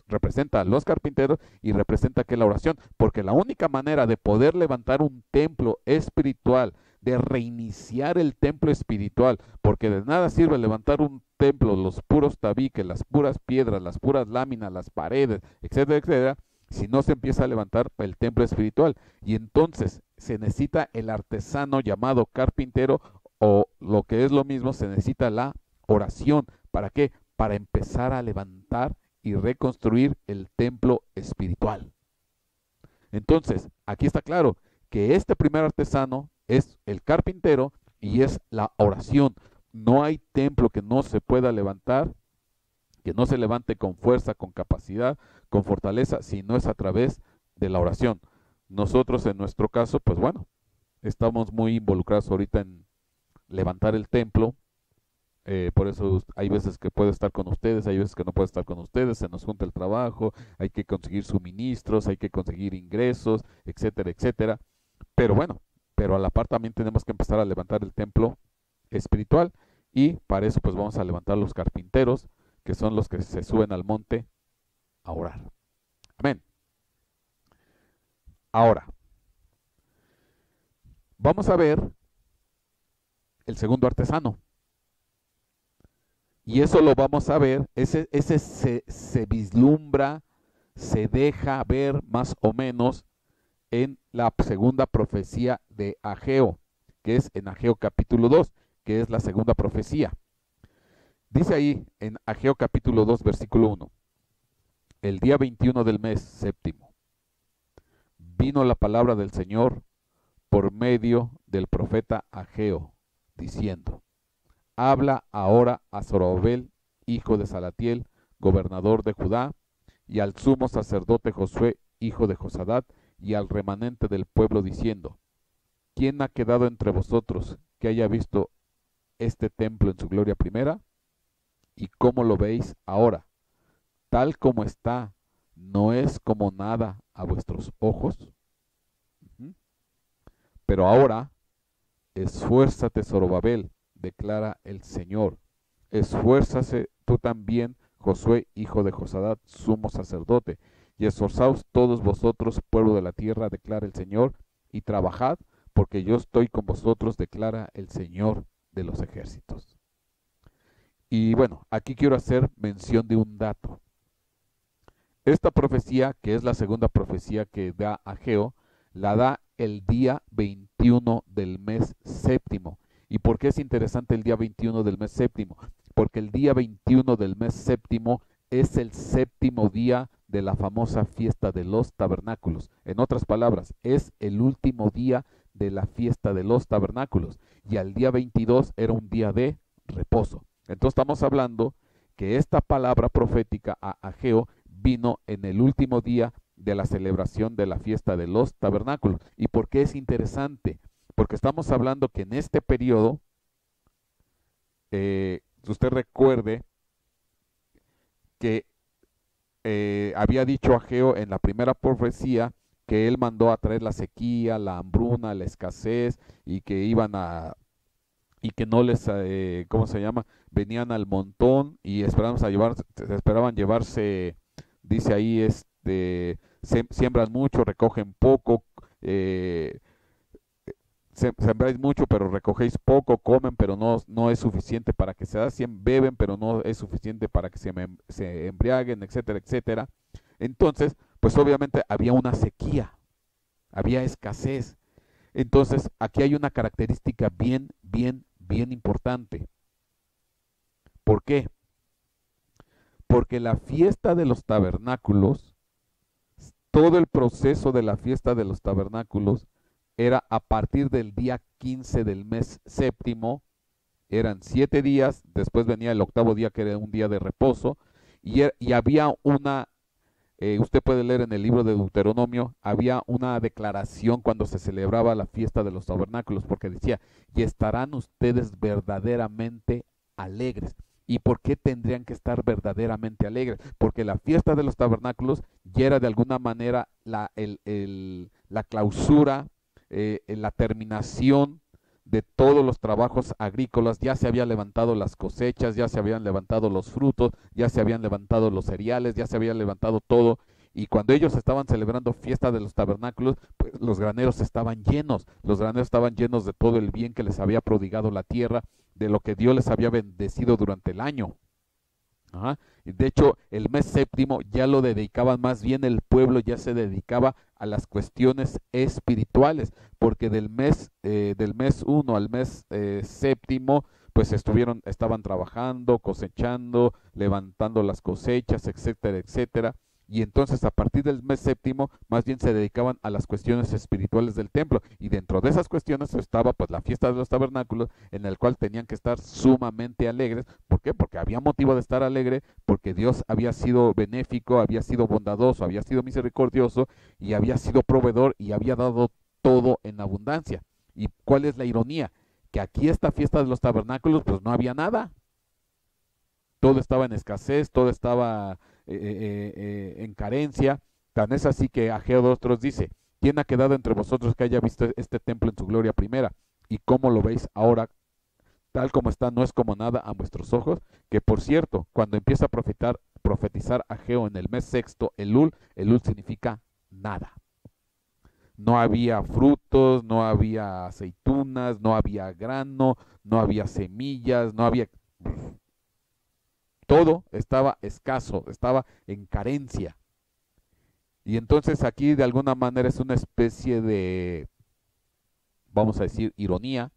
representa a los carpinteros y representa que la oración, porque la única manera de poder levantar un templo espiritual, de reiniciar el templo espiritual, porque de nada sirve levantar un templo, los puros tabiques, las puras piedras, las puras láminas, las paredes, etcétera, etcétera, si no se empieza a levantar el templo espiritual. Y entonces se necesita el artesano llamado carpintero, o lo que es lo mismo, se necesita la oración. ¿Para qué? Para empezar a levantar y reconstruir el templo espiritual. Entonces, aquí está claro que este primer artesano es el carpintero y es la oración. No hay templo que no se pueda levantar, que no se levante con fuerza, con capacidad, con fortaleza, si no es a través de la oración. Nosotros en nuestro caso, pues bueno, estamos muy involucrados ahorita en levantar el templo. Por eso hay veces que puede estar con ustedes, hay veces que no puede estar con ustedes, se nos junta el trabajo, hay que conseguir suministros, hay que conseguir ingresos, etcétera, etcétera. Pero bueno, pero a la par también tenemos que empezar a levantar el templo espiritual y para eso pues vamos a levantar los carpinteros, que son los que se suben al monte a orar. Amén. Ahora, vamos a ver el segundo artesano. Y eso lo vamos a ver, ese se vislumbra, se deja ver más o menos en la segunda profecía de Ageo, que es en Ageo capítulo 2, que es la segunda profecía. Dice ahí en Ageo capítulo 2, versículo 1, el día 21 del mes séptimo, vino la palabra del Señor por medio del profeta Ageo, diciendo, habla ahora a Zorobabel, hijo de Salatiel, gobernador de Judá, y al sumo sacerdote Josué, hijo de Josadat, y al remanente del pueblo, diciendo, ¿quién ha quedado entre vosotros que haya visto este templo en su gloria primera? ¿Y cómo lo veis ahora? Tal como está, ¿no es como nada a vuestros ojos? Pero ahora, esfuérzate, Zorobabel, declara el Señor. Esfuérzase tú también, Josué, hijo de Josadat, sumo sacerdote, y esforzaos todos vosotros, pueblo de la tierra, declara el Señor, y trabajad, porque yo estoy con vosotros, declara el Señor de los ejércitos. Y bueno, aquí quiero hacer mención de un dato. Esta profecía, que es la segunda profecía que da Ageo, la da el día 21 del mes séptimo. ¿Y por qué es interesante el día 21 del mes séptimo? Porque el día 21 del mes séptimo es el séptimo día de la famosa fiesta de los tabernáculos. En otras palabras, es el último día de la fiesta de los tabernáculos. Y al día 22 era un día de reposo. Entonces estamos hablando que esta palabra profética a Ageo vino en el último día de la celebración de la fiesta de los tabernáculos. ¿Y por qué es interesante? Porque estamos hablando que en este periodo, usted recuerde que había dicho Ageo en la primera profecía que él mandó a traer la sequía, la hambruna, la escasez y que iban a y que no les, ¿cómo se llama? Venían al montón y esperaban llevarse, dice ahí, siembran mucho, recogen poco, sembráis mucho, pero recogéis poco, comen, pero no es suficiente para que se sacien, beben, pero no es suficiente para que se embriaguen, etcétera, etcétera. Entonces, pues obviamente había una sequía, había escasez. Entonces, aquí hay una característica bien importante. ¿Por qué? Porque la fiesta de los tabernáculos, todo el proceso de la fiesta de los tabernáculos era a partir del día 15 del mes séptimo, eran 7 días, después venía el octavo día que era un día de reposo, y había usted puede leer en el libro de Deuteronomio, había una declaración cuando se celebraba la fiesta de los tabernáculos, porque decía, y estarán ustedes verdaderamente alegres. ¿Y por qué tendrían que estar verdaderamente alegres? Porque la fiesta de los tabernáculos ya era de alguna manera la clausura, la terminación de todos los trabajos agrícolas. Ya se habían levantado las cosechas, ya se habían levantado los frutos, ya se habían levantado los cereales, ya se había levantado todo. Y cuando ellos estaban celebrando fiesta de los tabernáculos, pues los graneros estaban llenos, de todo el bien que les había prodigado la tierra, de lo que Dios les había bendecido durante el año. Ajá. Y de hecho, el mes séptimo ya lo dedicaban, más bien el pueblo ya se dedicaba a las cuestiones espirituales, porque del mes 1 al mes séptimo, pues estaban trabajando, cosechando, levantando las cosechas, etcétera, etcétera. Y entonces a partir del mes séptimo, más bien se dedicaban a las cuestiones espirituales del templo. Y dentro de esas cuestiones estaba pues la fiesta de los tabernáculos, en el cual tenían que estar sumamente alegres. ¿Por qué? Porque había motivo de estar alegre, porque Dios había sido benéfico, había sido bondadoso, había sido misericordioso y había sido proveedor y había dado todo en abundancia. ¿Y cuál es la ironía? Que aquí esta fiesta de los tabernáculos pues no había nada. todo estaba en escasez, todo estaba en carencia. Tan es así que Ageo 2:3 dice, ¿quién ha quedado entre vosotros que haya visto este templo en su gloria primera? ¿Y cómo lo veis ahora? Tal como está, no es como nada a vuestros ojos. Que por cierto, cuando empieza a profetizar Ageo en el mes sexto, Elul significa nada. No había frutos, no había aceitunas, no había grano, no había semillas, no había... Todo estaba escaso, estaba en carencia. Y entonces aquí de alguna manera es una especie de, vamos a decir, ironía,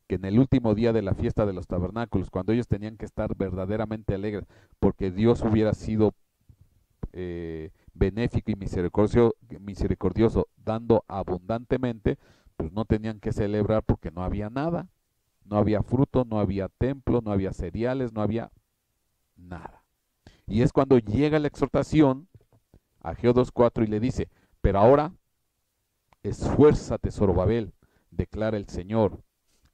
que en el último día de la fiesta de los tabernáculos, cuando ellos tenían que estar verdaderamente alegres, porque Dios hubiera sido benéfico y misericordioso, dando abundantemente, pues no tenían que celebrar porque no había nada, no había fruto, no había templo, no había cereales, no había nada. Y es cuando llega la exhortación a Ageo 2:4 y le dice, pero ahora esfuérzate, Zorobabel, declara el Señor.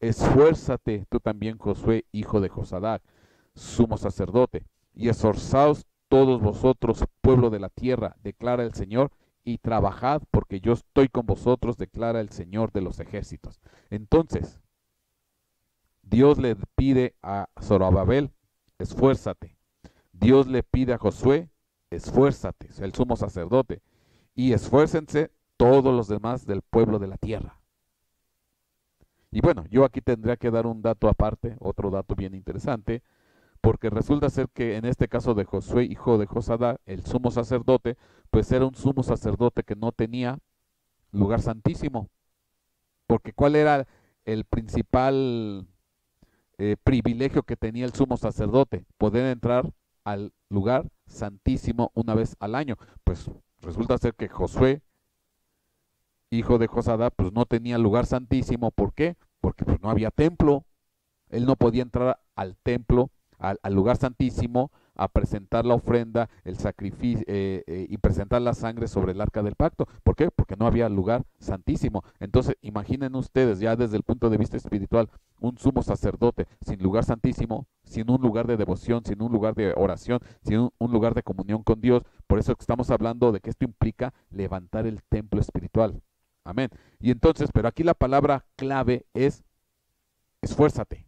Esfuérzate tú también, Josué, hijo de Josadac, sumo sacerdote, y esforzaos todos vosotros, pueblo de la tierra, declara el Señor, y trabajad, porque yo estoy con vosotros, declara el Señor de los ejércitos. Entonces, Dios le pide a Zorobabel, esfuérzate. Dios le pide a Josué, esfuérzate, el sumo sacerdote, y esfuércense todos los demás del pueblo de la tierra. Y bueno, yo aquí tendría que dar un dato aparte, otro dato bien interesante, porque resulta ser que en este caso de Josué, hijo de Josadac, el sumo sacerdote, pues era un sumo sacerdote que no tenía lugar santísimo, porque ¿cuál era el principal privilegio que tenía el sumo sacerdote? Poder entrar al lugar santísimo una vez al año. Pues resulta ser que Josué, hijo de Josadac, pues no tenía lugar santísimo. ¿Por qué? Porque pues no había templo. Él no podía entrar al templo, al lugar santísimo, a presentar la ofrenda, el sacrificio y presentar la sangre sobre el arca del pacto. ¿Por qué? Porque no había lugar santísimo. Entonces, imaginen ustedes, ya desde el punto de vista espiritual, un sumo sacerdote sin lugar santísimo, sin un lugar de devoción, sin un lugar de oración, sin un lugar de comunión con Dios. Por eso estamos hablando de que esto implica levantar el templo espiritual. Amén. Y entonces, pero aquí la palabra clave es esfuérzate.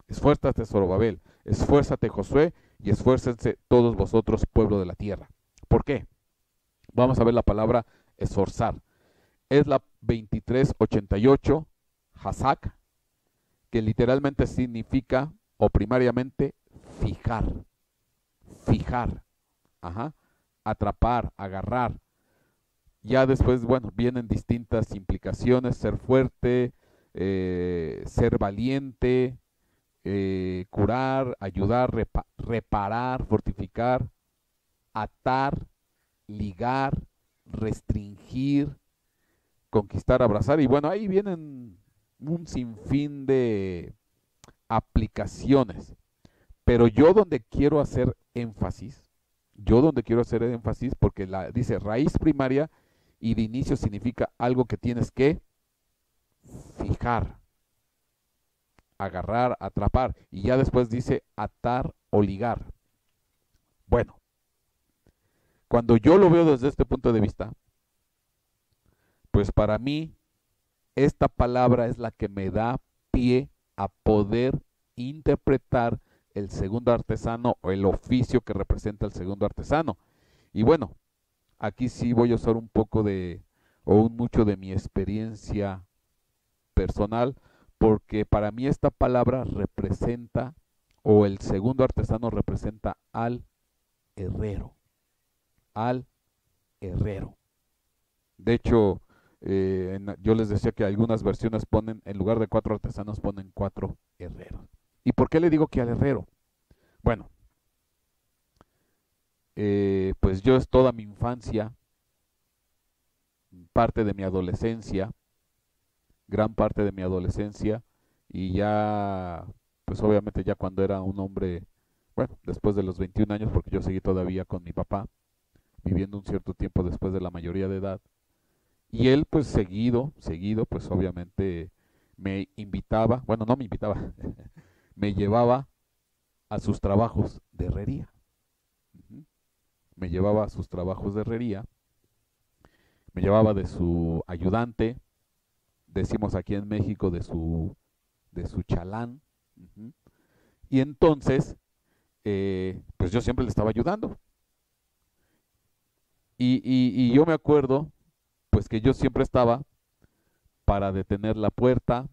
Esfuérzate, Zorobabel, esfuérzate, Josué, y esfuércense todos vosotros, pueblo de la tierra. ¿Por qué? Vamos a ver la palabra esforzar. Es la 2388, Hasak, que literalmente significa, o primariamente, fijar. Fijar. Ajá. Atrapar, agarrar. Ya después, bueno, vienen distintas implicaciones, ser fuerte, ser valiente, curar, ayudar, reparar, fortificar, atar, ligar, restringir, conquistar, abrazar. Y bueno, ahí vienen un sinfín de aplicaciones. Pero yo donde quiero hacer énfasis, porque dice raíz primaria y de inicio significa algo que tienes que fijar, agarrar, atrapar, y ya después dice atar o ligar. Bueno, cuando yo lo veo desde este punto de vista, pues para mí esta palabra es la que me da pie a poder interpretar el segundo artesano o el oficio que representa el segundo artesano. Y bueno, aquí sí voy a usar un poco o un mucho de mi experiencia personal, porque para mí esta palabra representa, o el segundo artesano representa al herrero, al herrero. De hecho, yo les decía que algunas versiones ponen, en lugar de 4 artesanos, ponen 4 herreros. ¿Y por qué le digo que al herrero? Bueno, pues yo es toda mi infancia, parte de mi adolescencia, gran parte de mi adolescencia, y ya, pues obviamente ya cuando era un hombre, bueno, después de los 21 años, porque yo seguí todavía con mi papá, viviendo un cierto tiempo después de la mayoría de edad, y él pues seguido, pues obviamente me invitaba, bueno, no me invitaba, me llevaba a sus trabajos de herrería. Me llevaba a sus trabajos de herrería, me llevaba de su ayudante, decimos aquí en México de su chalán. Y entonces, pues yo siempre le estaba ayudando. Y yo me acuerdo, pues que yo siempre estaba para detener la puerta,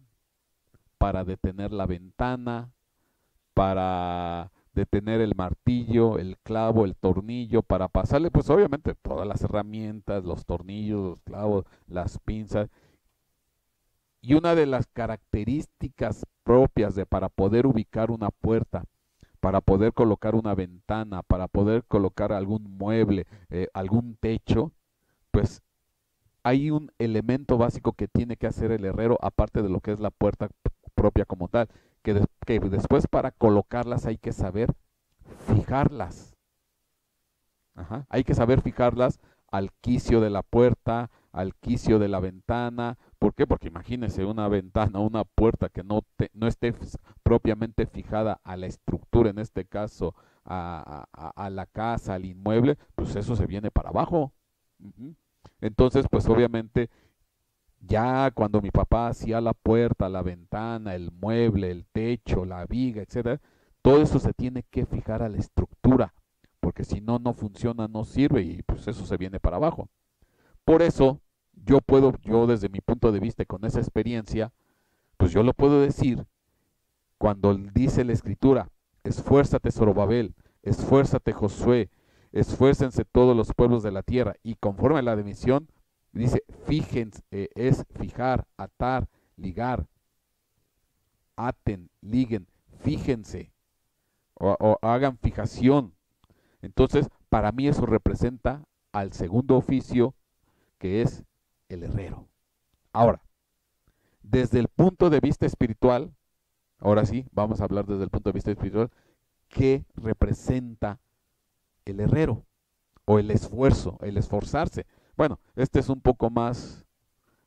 para detener la ventana, para detener el martillo, el clavo, el tornillo, para pasarle pues obviamente todas las herramientas, los tornillos, los clavos, las pinzas. Y una de las características propias de para poder ubicar una puerta, para poder colocar una ventana, para poder colocar algún mueble, algún techo, pues hay un elemento básico que tiene que hacer el herrero, aparte de lo que es la puerta propia como tal, que después para colocarlas hay que saber fijarlas. Ajá. Hay que saber fijarlas al quicio de la puerta, al quicio de la ventana. ¿Por qué? Porque imagínese una ventana, una puerta que no esté propiamente fijada a la estructura, en este caso a la casa, al inmueble, pues eso se viene para abajo. Ujú. Entonces, pues obviamente ya cuando mi papá hacía la puerta, la ventana, el mueble, el techo, la viga, etcétera, todo eso se tiene que fijar a la estructura, porque si no, no funciona, no sirve y pues eso se viene para abajo. Por eso, yo desde mi punto de vista y con esa experiencia, pues yo lo puedo decir cuando dice la escritura, esfuérzate Zorobabel, esfuérzate Josué, esfuércense todos los pueblos de la tierra, y conforme a la dimisión, dice, fíjense, es fijar, atar, ligar, aten, liguen, fíjense, o hagan fijación. Entonces, para mí eso representa al segundo oficio, que es el herrero. Ahora, desde el punto de vista espiritual, ahora sí, vamos a hablar desde el punto de vista espiritual, ¿qué representa el herrero? O el esfuerzo, el esforzarse. Bueno, este es un poco más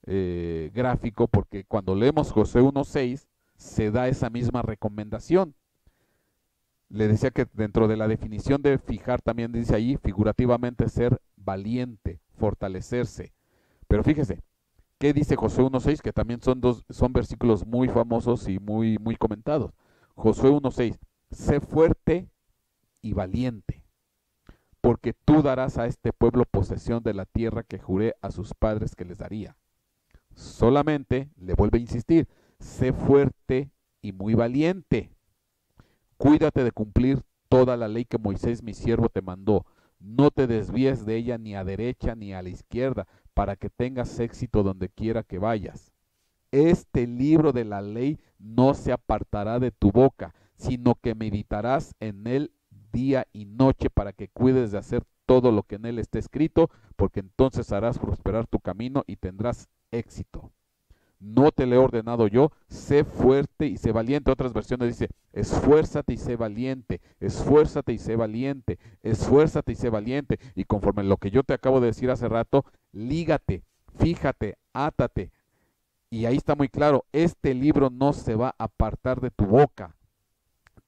gráfico porque cuando leemos Josué 1.6 se da esa misma recomendación. Le decía que dentro de la definición de fijar también dice ahí figurativamente ser valiente, fortalecerse. Pero fíjese, ¿qué dice Josué 1.6? Que también son versículos muy famosos y muy comentados. Josué 1.6, sé fuerte y valiente, porque tú darás a este pueblo posesión de la tierra que juré a sus padres que les daría. Solamente, le vuelve a insistir, sé fuerte y muy valiente. Cuídate de cumplir toda la ley que Moisés mi siervo te mandó. No te desvíes de ella ni a derecha ni a la izquierda, para que tengas éxito donde quiera que vayas. Este libro de la ley no se apartará de tu boca, sino que meditarás en él día y noche para que cuides de hacer todo lo que en él está escrito, porque entonces harás prosperar tu camino y tendrás éxito. No te le he ordenado yo, sé fuerte y sé valiente. Otras versiones dice, esfuérzate y sé valiente, esfuérzate y sé valiente, esfuérzate y sé valiente. Y conforme lo que yo te acabo de decir hace rato, lígate, fíjate, átate. Y ahí está muy claro, este libro no se va a apartar de tu boca.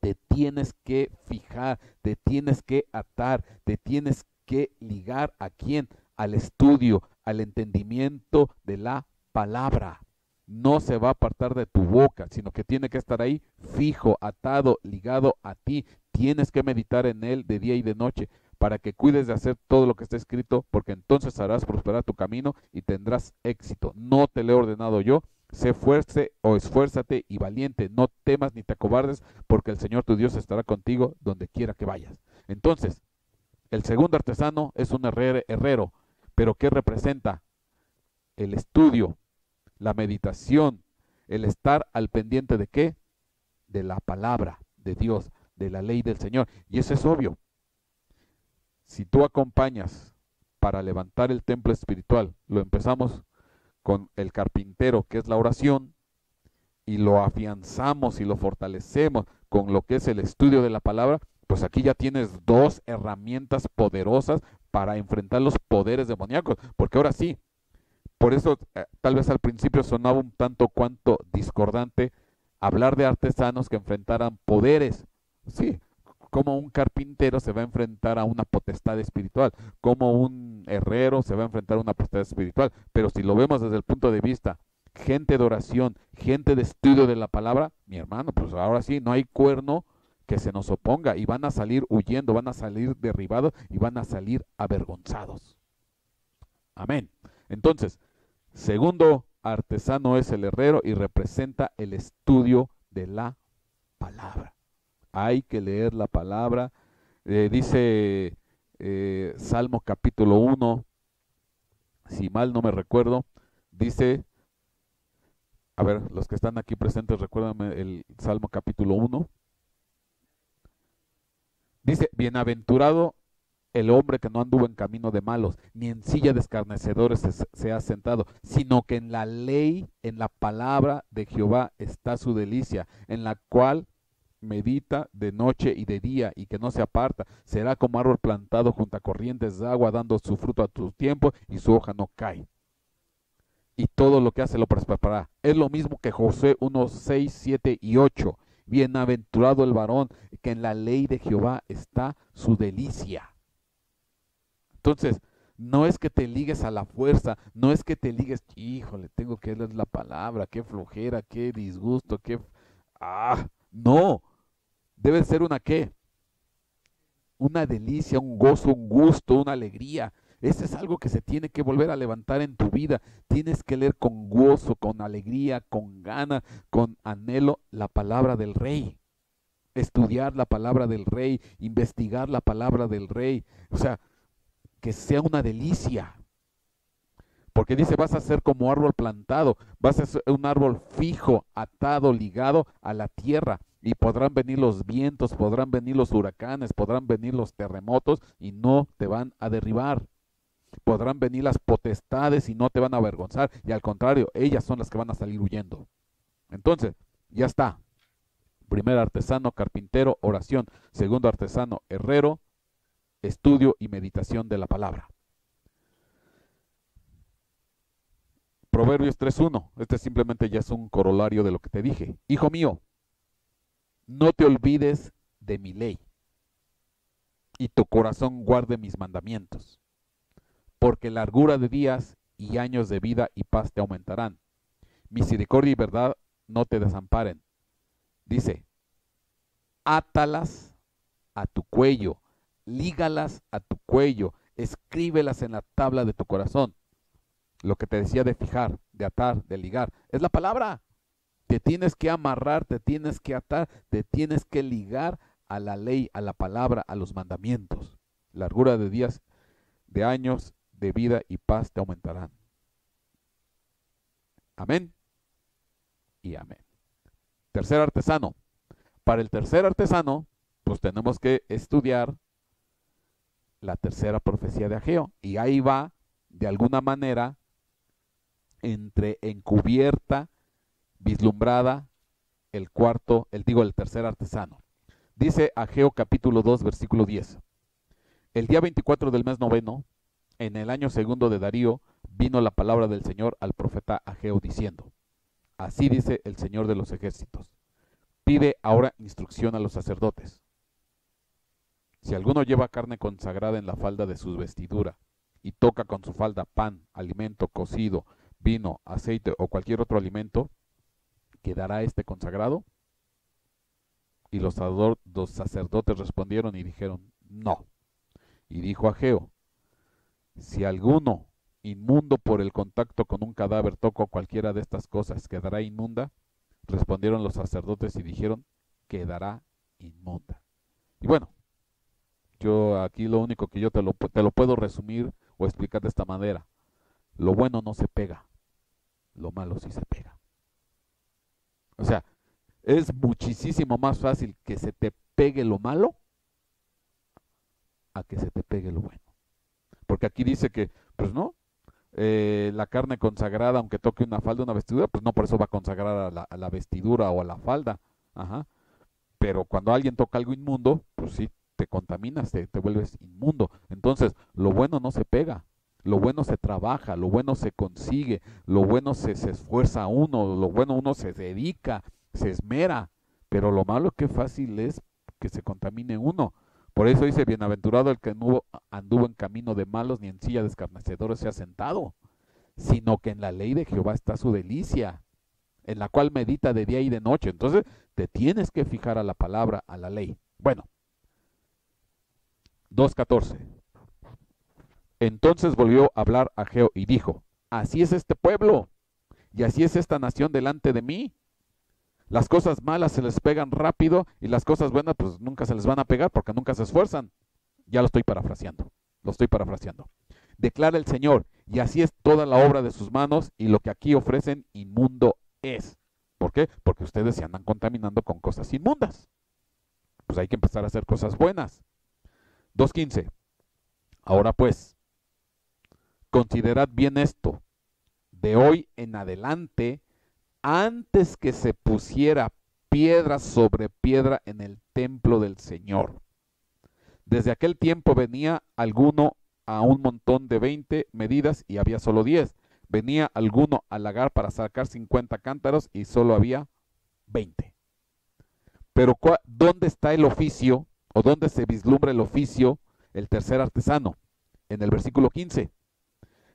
Te tienes que fijar, te tienes que atar, te tienes que ligar ¿a quién? Al estudio, al entendimiento de la palabra. No se va a apartar de tu boca, sino que tiene que estar ahí fijo, atado, ligado a ti. Tienes que meditar en él de día y de noche para que cuides de hacer todo lo que está escrito, porque entonces harás prosperar tu camino y tendrás éxito. No te lo he ordenado yo. Sé fuerte o esfuérzate y valiente, no temas ni te acobardes, porque el Señor tu Dios estará contigo donde quiera que vayas. Entonces, el segundo artesano es un herrero, pero ¿qué representa? El estudio, la meditación, el estar al pendiente de qué? De la palabra de Dios, de la ley del Señor. Y eso es obvio. Si tú acompañas para levantar el templo espiritual, lo empezamos con el carpintero, que es la oración, y lo afianzamos y lo fortalecemos con lo que es el estudio de la palabra, pues aquí ya tienes dos herramientas poderosas para enfrentar los poderes demoníacos, porque ahora sí, por eso tal vez al principio sonaba un tanto cuanto discordante hablar de artesanos que enfrentaran poderes. Sí, Como un carpintero se va a enfrentar a una potestad espiritual, como un herrero se va a enfrentar a una potestad espiritual. Pero si lo vemos desde el punto de vista, gente de oración, gente de estudio de la palabra, mi hermano, pues ahora sí, no hay cuerno que se nos oponga y van a salir huyendo, van a salir derribados y van a salir avergonzados. Amén. Entonces, segundo artesano es el herrero y representa el estudio de la palabra. Hay que leer la palabra. Dice Salmo capítulo 1, si mal no me recuerdo, dice, a ver, los que están aquí presentes, recuérdame el Salmo capítulo 1. Dice, bienaventurado el hombre que no anduvo en camino de malos, ni en silla de escarnecedores se ha sentado, sino que en la ley, en la palabra de Jehová está su delicia, en la cual medita de noche y de día, y que no se aparta. Será como árbol plantado junto a corrientes de agua, dando su fruto a su tiempo, y su hoja no cae. Y todo lo que hace lo prosperará. Es lo mismo que Josué 1, 6, 7 y 8. Bienaventurado el varón que en la ley de Jehová está su delicia. Entonces, no es que te ligues a la fuerza, no es que te ligues, híjole, tengo que leer la palabra, qué flojera, qué disgusto, qué... no, debe ser una qué, una delicia, un gozo, un gusto, una alegría. Ese es algo que se tiene que volver a levantar en tu vida. Tienes que leer con gozo, con alegría, con gana, con anhelo la palabra del Rey. Estudiar la palabra del Rey, investigar la palabra del Rey. O sea, que sea una delicia. Porque dice, vas a ser como árbol plantado, vas a ser un árbol fijo, atado, ligado a la tierra. Y podrán venir los vientos, podrán venir los huracanes, podrán venir los terremotos y no te van a derribar. Podrán venir las potestades y no te van a avergonzar. Y al contrario, ellas son las que van a salir huyendo. Entonces, ya está. Primer artesano, carpintero, oración. Segundo artesano, herrero, estudio y meditación de la palabra. Proverbios 3.1. Este simplemente ya es un corolario de lo que te dije. Hijo mío, no te olvides de mi ley, y tu corazón guarde mis mandamientos, porque largura de días y años de vida y paz te aumentarán. Misericordia y verdad no te desamparen. Dice, átalas a tu cuello, lígalas a tu cuello, escríbelas en la tabla de tu corazón. Lo que te decía de fijar, de atar, de ligar, es la palabra. Te tienes que amarrar, te tienes que atar, te tienes que ligar a la ley, a la palabra, a los mandamientos. Largura de días, de años, de vida y paz te aumentarán. Amén y amén. Tercer artesano. Para el tercer artesano, pues tenemos que estudiar la tercera profecía de Ageo. Y ahí va, de alguna manera, entre encubierta, vislumbrada, el tercer artesano. Dice Ageo capítulo 2, versículo 10. El día 24 del mes noveno, en el año segundo de Darío, vino la palabra del Señor al profeta Ageo diciendo, así dice el Señor de los ejércitos, pide ahora instrucción a los sacerdotes. Si alguno lleva carne consagrada en la falda de su vestidura, y toca con su falda pan, alimento cocido, vino, aceite o cualquier otro alimento, ¿quedará este consagrado? Y los sacerdotes respondieron y dijeron, no. Y dijo Ageo, si alguno inmundo por el contacto con un cadáver toca cualquiera de estas cosas, ¿quedará inmunda? Respondieron los sacerdotes y dijeron, quedará inmunda. Y bueno, yo aquí lo único que yo te lo puedo resumir o explicar de esta manera. Lo bueno no se pega, lo malo sí se pega. O sea, es muchísimo más fácil que se te pegue lo malo a que se te pegue lo bueno. Porque aquí dice que, pues no, la carne consagrada, aunque toque una falda, una vestidura, pues no por eso va a consagrar a la vestidura o a la falda. Ajá. Pero cuando alguien toca algo inmundo, pues sí, te contaminas, te vuelves inmundo. Entonces, lo bueno no se pega, lo bueno se trabaja, lo bueno se consigue, lo bueno se esfuerza uno, lo bueno uno se dedica, se esmera. Pero lo malo, qué fácil es que se contamine uno. Por eso dice, bienaventurado el que no anduvo en camino de malos, ni en silla de escarnecedores se ha sentado, sino que en la ley de Jehová está su delicia, en la cual medita de día y de noche. Entonces, te tienes que fijar a la palabra, a la ley. Bueno, 2:14. Entonces volvió a hablar Ageo y dijo, así es este pueblo, y así es esta nación delante de mí. Las cosas malas se les pegan rápido, y las cosas buenas pues nunca se les van a pegar, porque nunca se esfuerzan. Ya lo estoy parafraseando, Declara el Señor, y así es toda la obra de sus manos, y lo que aquí ofrecen inmundo es. ¿Por qué? Porque ustedes se andan contaminando con cosas inmundas. Pues hay que empezar a hacer cosas buenas. 2:15. Ahora pues, considerad bien esto. De hoy en adelante, antes que se pusiera piedra sobre piedra en el templo del Señor. Desde aquel tiempo venía alguno a un montón de 20 medidas y había solo 10. Venía alguno al lagar para sacar 50 cántaros y solo había 20. Pero ¿dónde está el oficio o dónde se vislumbra el oficio, el tercer artesano? En el versículo 15.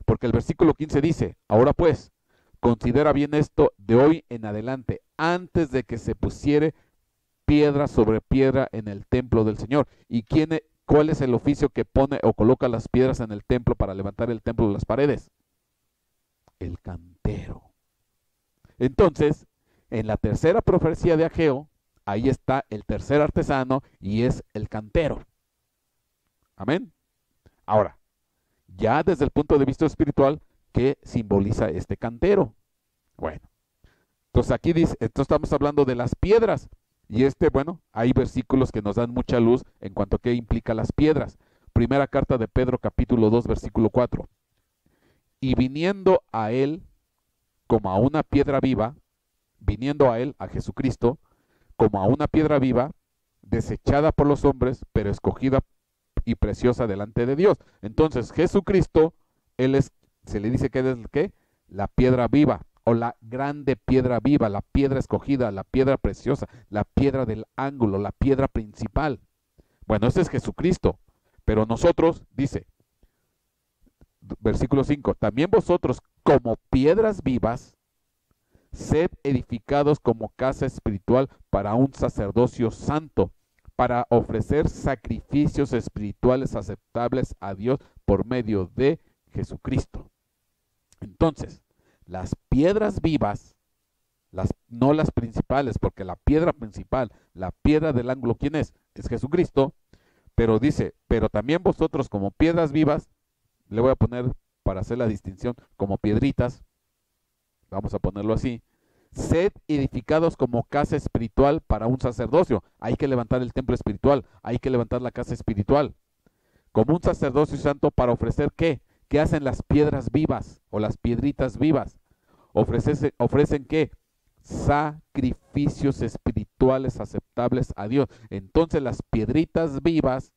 Porque el versículo 15 dice, ahora pues, considera bien esto de hoy en adelante, antes de que se pusiere piedra sobre piedra en el templo del Señor. ¿Y cuál es el oficio que pone o coloca las piedras en el templo para levantar el templo de las paredes? El cantero. Entonces, en la tercera profecía de Ageo, ahí está el tercer artesano y es el cantero. Amén. Ahora, ya desde el punto de vista espiritual, ¿qué simboliza este cantero? Bueno, entonces aquí dice, entonces estamos hablando de las piedras. Y bueno, hay versículos que nos dan mucha luz en cuanto a qué implica las piedras. Primera carta de Pedro, capítulo 2, versículo 4. Y viniendo a él como a una piedra viva, viniendo a él, a Jesucristo, como a una piedra viva, desechada por los hombres, pero escogida y preciosa delante de Dios. Entonces, Jesucristo, se le dice que es ¿qué? La piedra viva, o la grande piedra viva, la piedra escogida, la piedra preciosa, la piedra del ángulo, la piedra principal. Bueno, ese es Jesucristo. Pero nosotros, dice, versículo 5, también vosotros como piedras vivas, sed edificados como casa espiritual para un sacerdocio santo, para ofrecer sacrificios espirituales aceptables a Dios por medio de Jesucristo. Entonces, las piedras vivas, no las principales, porque la piedra principal, la piedra del ángulo, ¿quién es? Es Jesucristo. Pero dice, pero también vosotros como piedras vivas, le voy a poner para hacer la distinción, como piedritas, vamos a ponerlo así, sed edificados como casa espiritual para un sacerdocio. Hay que levantar el templo espiritual, hay que levantar la casa espiritual. Como un sacerdocio santo para ofrecer ¿qué? ¿Qué hacen las piedras vivas o las piedritas vivas? ¿Ofrecen qué? Sacrificios espirituales aceptables a Dios. Entonces las piedritas vivas,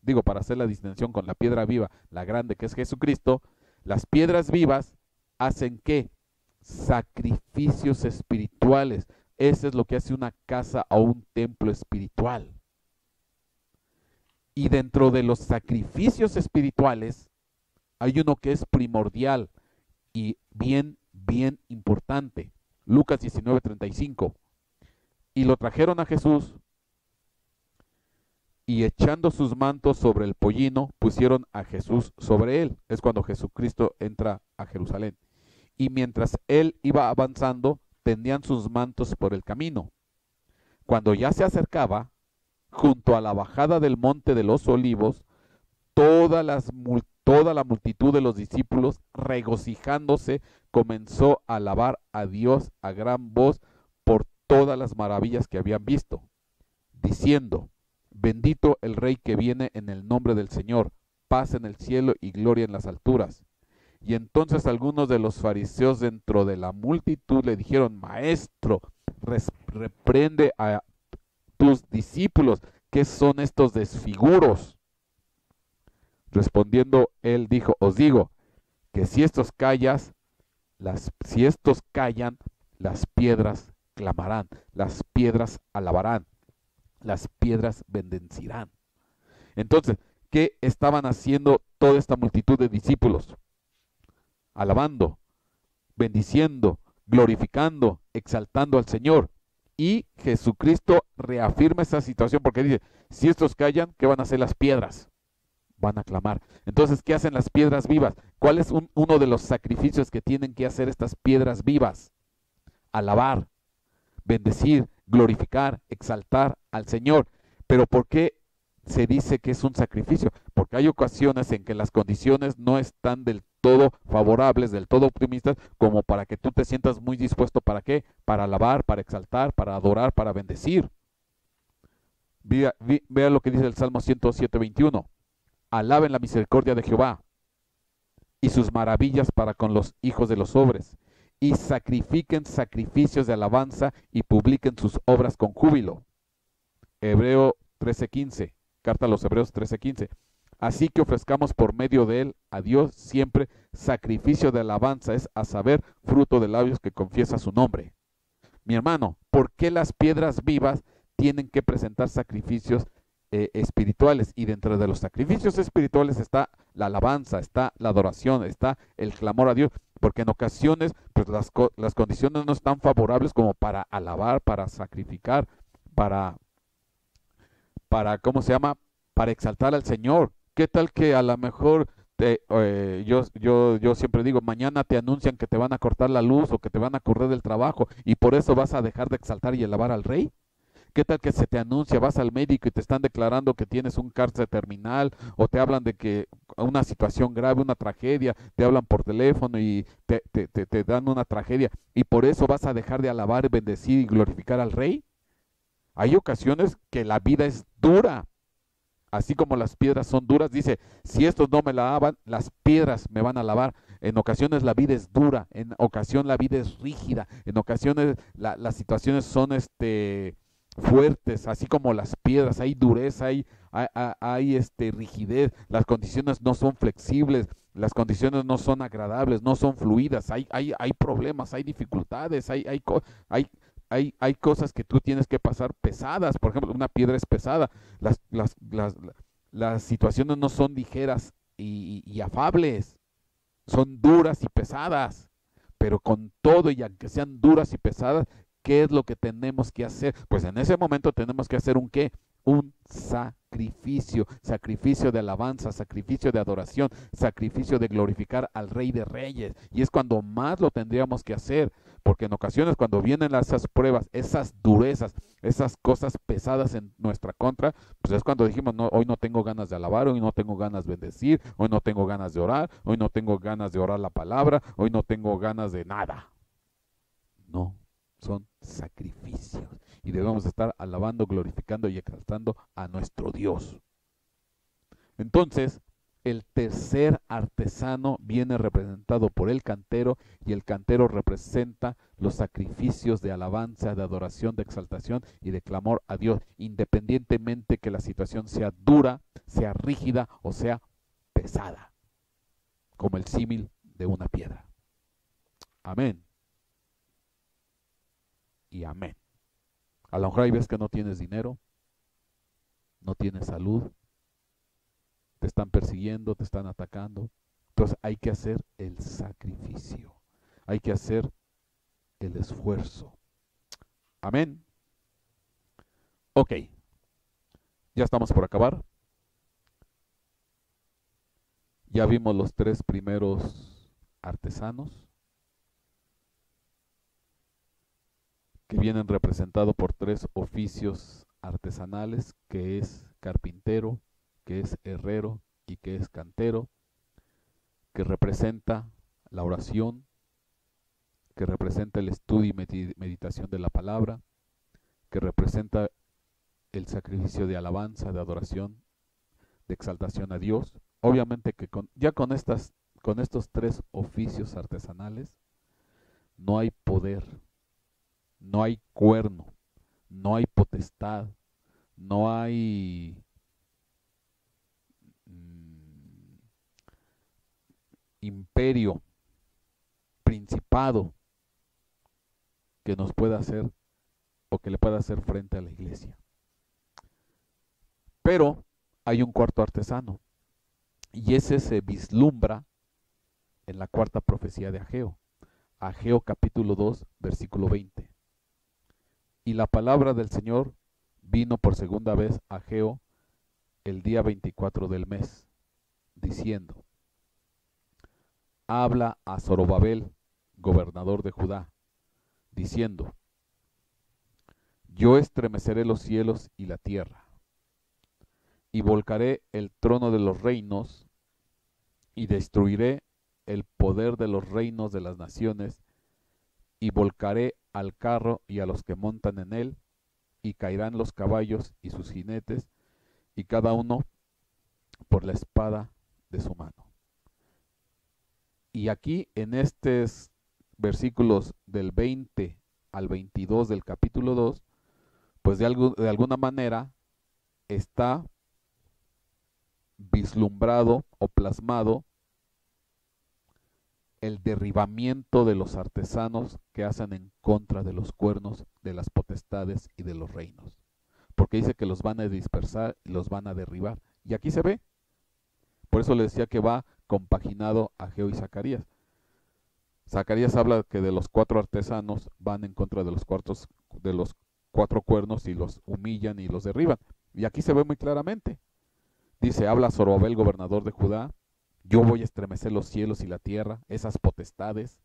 digo para hacer la distinción con la piedra viva, la grande que es Jesucristo, las piedras vivas hacen ¿qué? Sacrificios espirituales. Eso es lo que hace una casa o un templo espiritual. Y dentro de los sacrificios espirituales hay uno que es primordial y bien importante. Lucas 19:35. Y lo trajeron a Jesús y echando sus mantos sobre el pollino, pusieron a Jesús sobre él. Es cuando Jesucristo entra a Jerusalén. Y mientras él iba avanzando, tendían sus mantos por el camino. Cuando ya se acercaba, junto a la bajada del monte de los olivos, toda la multitud de los discípulos, regocijándose, comenzó a alabar a Dios a gran voz por todas las maravillas que habían visto, diciendo, bendito el Rey que viene en el nombre del Señor, paz en el cielo y gloria en las alturas. Y entonces algunos de los fariseos dentro de la multitud le dijeron, Maestro, reprende a tus discípulos, ¿qué son estos desfiguros? Respondiendo él dijo, os digo, que si estos callan, las piedras clamarán, las piedras alabarán. las piedras bendecirán. Entonces, ¿qué estaban haciendo toda esta multitud de discípulos? Alabando, bendiciendo, glorificando, exaltando al Señor. Y Jesucristo reafirma esa situación porque dice, si estos callan, ¿qué van a hacer las piedras? Van a clamar. Entonces, ¿qué hacen las piedras vivas? ¿Cuál es uno de los sacrificios que tienen que hacer estas piedras vivas? Alabar, bendecir, glorificar, exaltar al Señor. Pero ¿por qué se dice que es un sacrificio? Porque hay ocasiones en que las condiciones no están del todo favorables, del todo optimistas, como para que tú te sientas muy dispuesto. ¿Para qué? Para alabar, para exaltar, para adorar, para bendecir. Vea lo que dice el Salmo 107:21. Alaben la misericordia de Jehová y sus maravillas para con los hijos de los hombres, y sacrifiquen sacrificios de alabanza y publiquen sus obras con júbilo. Hebreo 13:15, carta a los Hebreos 13:15. Así que ofrezcamos por medio de él a Dios siempre sacrificio de alabanza, es a saber, fruto de labios que confiesa su nombre. Mi hermano, ¿por qué las piedras vivas tienen que presentar sacrificios espirituales? Y dentro de los sacrificios espirituales está la alabanza, está la adoración, está el clamor a Dios, porque en ocasiones pues las condiciones no están favorables como para alabar, para sacrificar, para, ¿cómo se llama? Para exaltar al Señor. ¿Qué tal que a lo mejor yo siempre digo, mañana te anuncian que te van a cortar la luz o que te van a correr del trabajo y por eso vas a dejar de exaltar y alabar al Rey? ¿Qué tal que se te anuncia, vas al médico y te están declarando que tienes un cáncer terminal o te hablan de que una situación grave, una tragedia, te hablan por teléfono y te dan una tragedia y por eso vas a dejar de alabar, bendecir y glorificar al Rey? Hay ocasiones que la vida es dura, así como las piedras son duras. Dice, si estos no me lavaban, las piedras me van a lavar. En ocasiones la vida es dura, en ocasión la vida es rígida, en ocasiones las situaciones son fuertes, así como las piedras, hay dureza, hay rigidez, las condiciones no son flexibles, las condiciones no son agradables, no son fluidas, hay problemas, hay dificultades, hay, hay cosas que tú tienes que pasar pesadas. Por ejemplo, una piedra es pesada, las situaciones no son ligeras y afables, son duras y pesadas, pero con todo y aunque sean duras y pesadas, ¿qué es lo que tenemos que hacer? Pues en ese momento tenemos que hacer un qué, un sacrificio, sacrificio de alabanza, sacrificio de adoración, sacrificio de glorificar al Rey de Reyes. Y es cuando más lo tendríamos que hacer, porque en ocasiones cuando vienen esas pruebas, esas durezas, esas cosas pesadas en nuestra contra, pues es cuando dijimos, no, hoy no tengo ganas de alabar, hoy no tengo ganas de bendecir, hoy no tengo ganas de orar, hoy no tengo ganas de orar la palabra, hoy no tengo ganas de nada. No, son sacrificios y debemos estar alabando, glorificando y exaltando a nuestro Dios. Entonces, el tercer artesano viene representado por el cantero y el cantero representa los sacrificios de alabanza, de adoración, de exaltación y de clamor a Dios, independientemente que la situación sea dura, sea rígida o sea pesada, como el símil de una piedra. Amén. Y amén. A lo mejor hay veces que no tienes dinero, no tienes salud, te están persiguiendo, te están atacando. Entonces hay que hacer el sacrificio, hay que hacer el esfuerzo. Amén. Ok, ya estamos por acabar. Ya vimos los tres primeros artesanos que vienen representados por tres oficios artesanales, que es carpintero, que es herrero y que es cantero, que representa la oración, que representa el estudio y meditación de la palabra, que representa el sacrificio de alabanza, de adoración, de exaltación a Dios. Obviamente que con estos tres oficios artesanales no hay poder, no hay cuerno, no hay potestad, no hay imperio, principado que nos pueda hacer o que le pueda hacer frente a la iglesia. Pero hay un cuarto artesano, y ese se vislumbra en la cuarta profecía de Ageo. Ageo capítulo 2, versículo 20. Y la palabra del Señor vino por segunda vez a Ageo el día 24 del mes, diciendo: habla a Zorobabel, gobernador de Judá, diciendo: yo estremeceré los cielos y la tierra, y volcaré el trono de los reinos, y destruiré el poder de los reinos de las naciones, y volcaré al carro y a los que montan en él, y caerán los caballos y sus jinetes, y cada uno por la espada de su mano. Y aquí en estos versículos del 20 al 22 del capítulo 2, pues de alguna manera está vislumbrado o plasmado el derribamiento de los artesanos que hacen en contra de los cuernos, de las potestades y de los reinos. Porque dice que los van a dispersar y los van a derribar. Y aquí se ve. Por eso le decía que va compaginado Ageo y Zacarías. Zacarías habla que de los 4 artesanos van en contra de los 4 cuernos y los humillan y los derriban. Y aquí se ve muy claramente. Dice, habla Zorobabel, gobernador de Judá: yo voy a estremecer los cielos y la tierra, esas potestades,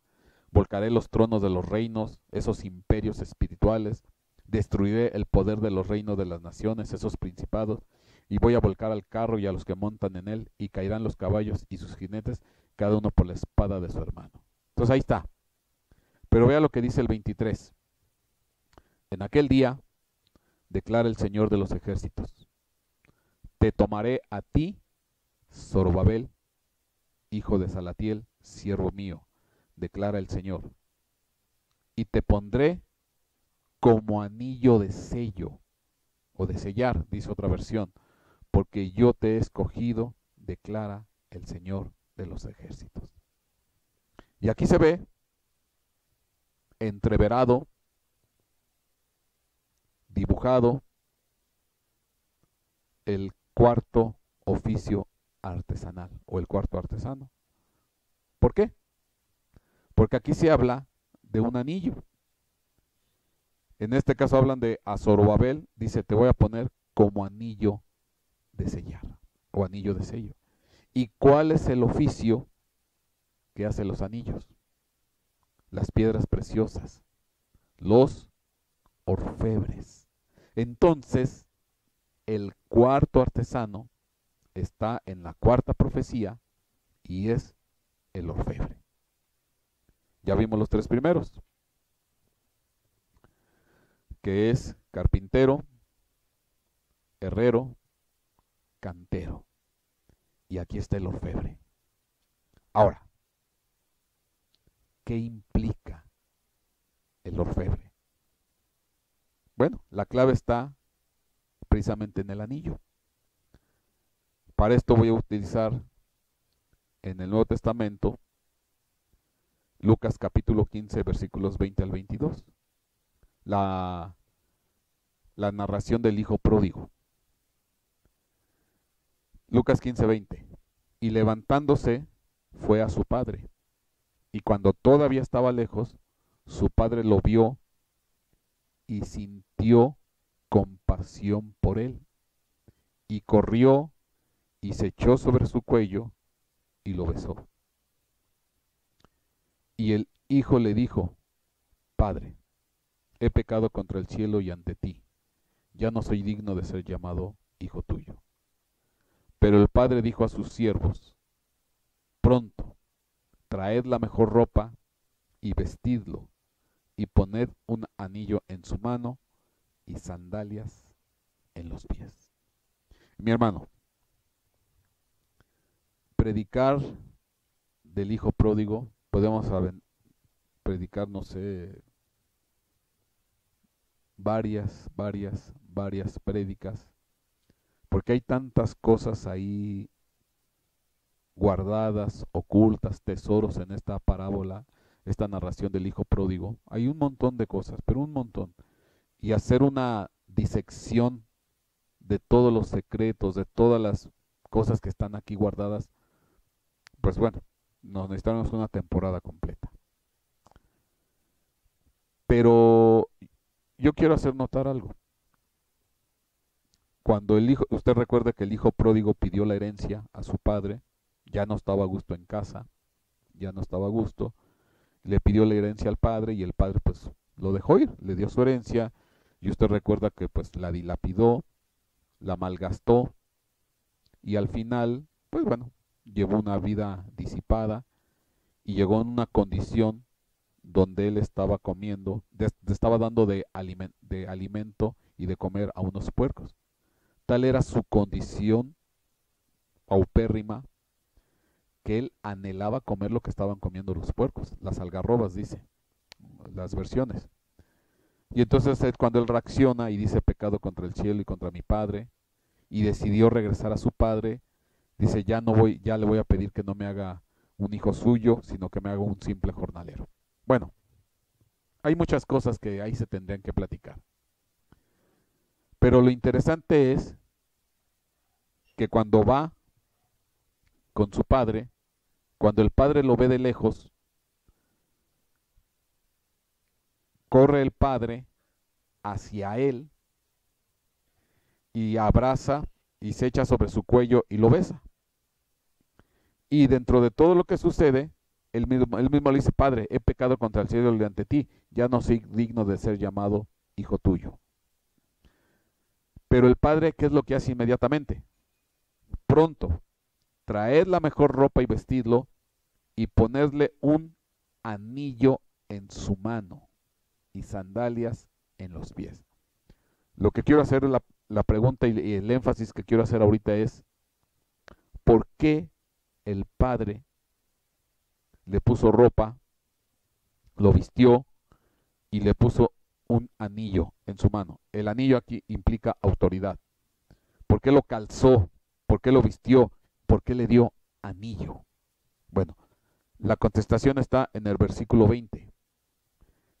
volcaré los tronos de los reinos, esos imperios espirituales, destruiré el poder de los reinos de las naciones, esos principados, y voy a volcar al carro y a los que montan en él, y caerán los caballos y sus jinetes, cada uno por la espada de su hermano. Entonces ahí está. Pero vea lo que dice el 23. En aquel día, declara el Señor de los ejércitos, te tomaré a ti, Zorobabel, hijo de Salatiel, siervo mío, declara el Señor, y te pondré como anillo de sello, o de sellar, dice otra versión, porque yo te he escogido, declara el Señor de los ejércitos. Y aquí se ve entreverado, dibujado, el cuarto oficio artesanal o el cuarto artesano. ¿Por qué? Porque aquí se habla de un anillo. En este caso hablan de a Zorobabel, dice, te voy a poner como anillo de sellar o anillo de sello. ¿Y cuál es el oficio que hace los anillos? Las piedras preciosas, los orfebres. Entonces, el cuarto artesano está en la cuarta profecía y es el orfebre. Ya vimos los 3 primeros, que es carpintero, herrero, cantero. Y aquí está el orfebre. Ahora, ¿qué implica el orfebre? Bueno, la clave está precisamente en el anillo. Para esto voy a utilizar en el Nuevo Testamento Lucas capítulo 15, versículos 20 al 22. La narración del hijo pródigo. Lucas 15, 20. Y levantándose fue a su padre, y cuando todavía estaba lejos, su padre lo vio y sintió compasión por él, y corrió y se echó sobre su cuello y lo besó. Y el hijo le dijo: Padre, he pecado contra el cielo y ante ti, ya no soy digno de ser llamado hijo tuyo. Pero el padre dijo a sus siervos: Pronto, traed la mejor ropa y vestidlo, y poned un anillo en su mano y sandalias en los pies. Mi hermano, predicar del hijo pródigo, podemos predicar, no sé, varias prédicas, porque hay tantas cosas ahí guardadas, ocultas, tesoros en esta parábola, esta narración del hijo pródigo. Hay un montón de cosas, pero un montón. Y hacer una disección de todos los secretos, de todas las cosas que están aquí guardadas, pues bueno, nos necesitamos una temporada completa. Pero yo quiero hacer notar algo. Cuando el hijo, usted recuerda que el hijo pródigo pidió la herencia a su padre, ya no estaba a gusto en casa, ya no estaba a gusto, le pidió la herencia al padre y el padre pues lo dejó ir, le dio su herencia y usted recuerda que pues la dilapidó, la malgastó y al final, pues bueno, llevó una vida disipada y llegó en una condición donde él estaba comiendo, estaba dando de alimento y de comer a unos puercos. Tal era su condición paupérrima que él anhelaba comer lo que estaban comiendo los puercos, las algarrobas, dice, las versiones. Y entonces es cuando él reacciona y dice pecado contra el cielo y contra mi padre, y decidió regresar a su padre, dice ya no voy, ya le voy a pedir que no me haga un hijo suyo, sino que me haga un simple jornalero. Bueno, hay muchas cosas que ahí se tendrían que platicar. Pero lo interesante es que cuando va con su padre, cuando el padre lo ve de lejos, corre el padre hacia él y abraza y se echa sobre su cuello y lo besa. Y dentro de todo lo que sucede, él mismo le dice, Padre, he pecado contra el cielo y ante ti, ya no soy digno de ser llamado hijo tuyo. Pero el padre, ¿qué es lo que hace inmediatamente? Pronto, traed la mejor ropa y vestidlo y ponerle un anillo en su mano y sandalias en los pies. Lo que quiero hacer, la pregunta y el énfasis que quiero hacer ahorita es, ¿por qué el padre le puso ropa, lo vistió y le puso un anillo en su mano? El anillo aquí implica autoridad. ¿Por qué lo calzó? ¿Por qué lo vistió? ¿Por qué le dio anillo? Bueno, la contestación está en el versículo 20.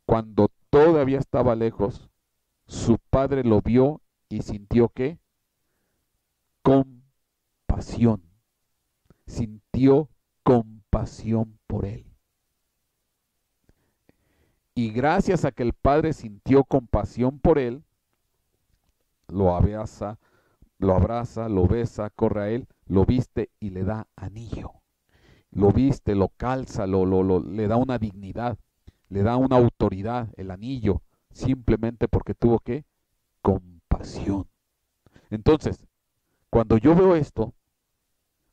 Cuando todavía estaba lejos, su padre lo vio y sintió ¿qué? Compasión. Sintió compasión por él. Y gracias a que el padre sintió compasión por él, lo abraza, lo besa, corre a él, lo viste y le da anillo. Lo viste, lo calza, le da una dignidad, le da una autoridad, el anillo, simplemente porque tuvo ¿qué? Compasión. Entonces, cuando yo veo esto,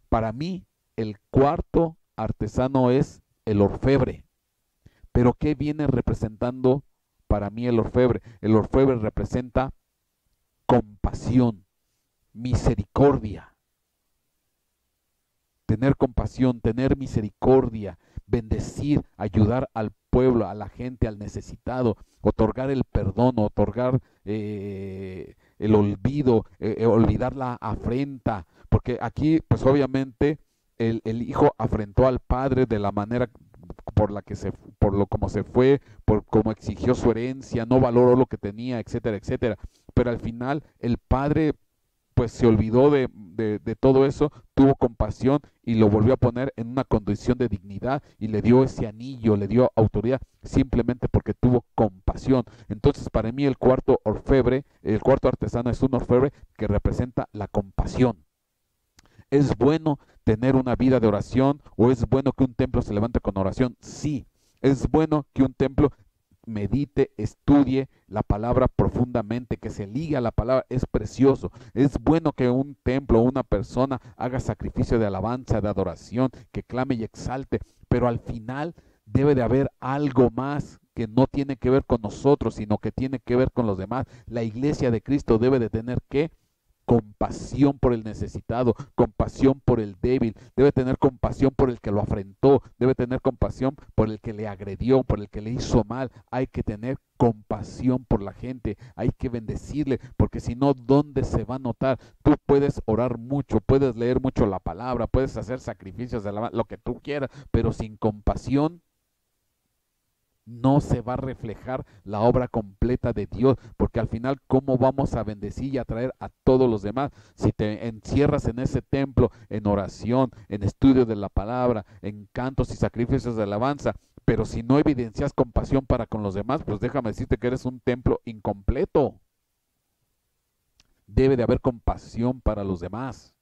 para mí el cuarto artesano es el orfebre. Pero ¿qué viene representando para mí el orfebre? El orfebre representa compasión, misericordia. Tener compasión, tener misericordia, bendecir, ayudar al pueblo, a la gente, al necesitado, otorgar el perdón, otorgar el olvido, olvidar la afrenta, porque aquí pues obviamente el hijo afrentó al padre de la manera por la que por lo como se fue, por cómo exigió su herencia, no valoró lo que tenía, etcétera, etcétera. Pero al final el padre pues se olvidó de todo eso, tuvo compasión y lo volvió a poner en una condición de dignidad y le dio ese anillo, le dio autoridad simplemente porque tuvo compasión. Entonces para mí el cuarto orfebre, el cuarto artesano es un orfebre que representa la compasión. ¿Es bueno tener una vida de oración o es bueno que un templo se levante con oración? Sí, es bueno que un templo medite, estudie la palabra profundamente, que se ligue a la palabra, es precioso. Es bueno que un templo, una persona haga sacrificio de alabanza, de adoración, que clame y exalte, pero al final debe de haber algo más que no tiene que ver con nosotros, sino que tiene que ver con los demás. La iglesia de Cristo debe de tener ¿qué? Compasión por el necesitado, compasión por el débil, debe tener compasión por el que lo afrentó, debe tener compasión por el que le agredió, por el que le hizo mal. Hay que tener compasión por la gente, hay que bendecirle, porque si no, ¿dónde se va a notar? Tú puedes orar mucho, puedes leer mucho la palabra, puedes hacer sacrificios de lo que tú quieras, pero sin compasión, no se va a reflejar la obra completa de Dios, porque al final, ¿cómo vamos a bendecir y atraer a todos los demás? Si te encierras en ese templo, en oración, en estudio de la palabra, en cantos y sacrificios de alabanza, pero si no evidencias compasión para con los demás, pues déjame decirte que eres un templo incompleto. Debe de haber compasión para los demás.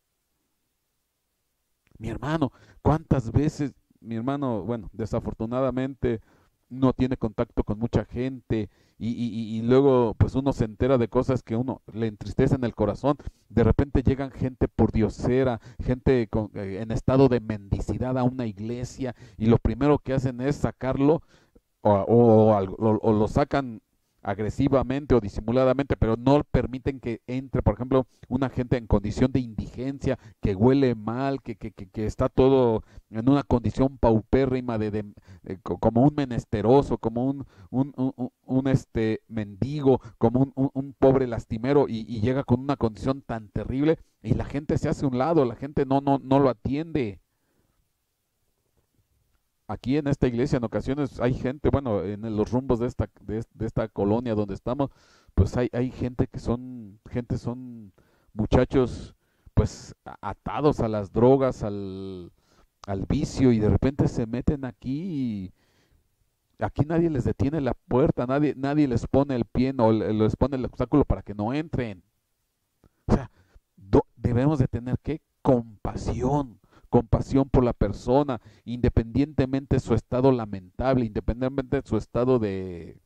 Mi hermano, ¿cuántas veces, mi hermano, bueno, desafortunadamente no tiene contacto con mucha gente y luego pues uno se entera de cosas que uno le entristecen el corazón? De repente llegan gente por diosera, gente en estado de mendicidad a una iglesia y lo primero que hacen es sacarlo o lo sacan agresivamente o disimuladamente, pero no permiten que entre, por ejemplo, una gente en condición de indigencia, que huele mal, que está todo en una condición paupérrima como un menesteroso, como un mendigo, como un pobre lastimero y llega con una condición tan terrible y la gente se hace a un lado, la gente no lo atiende. Aquí en esta iglesia en ocasiones hay gente, bueno, en los rumbos de esta colonia donde estamos, pues hay gente son muchachos pues atados a las drogas, al vicio y de repente se meten aquí y aquí nadie les detiene la puerta, nadie les pone el pie o les pone el obstáculo para que no entren. O sea, debemos de tener que compasión por la persona, independientemente de su estado lamentable, independientemente de su estado de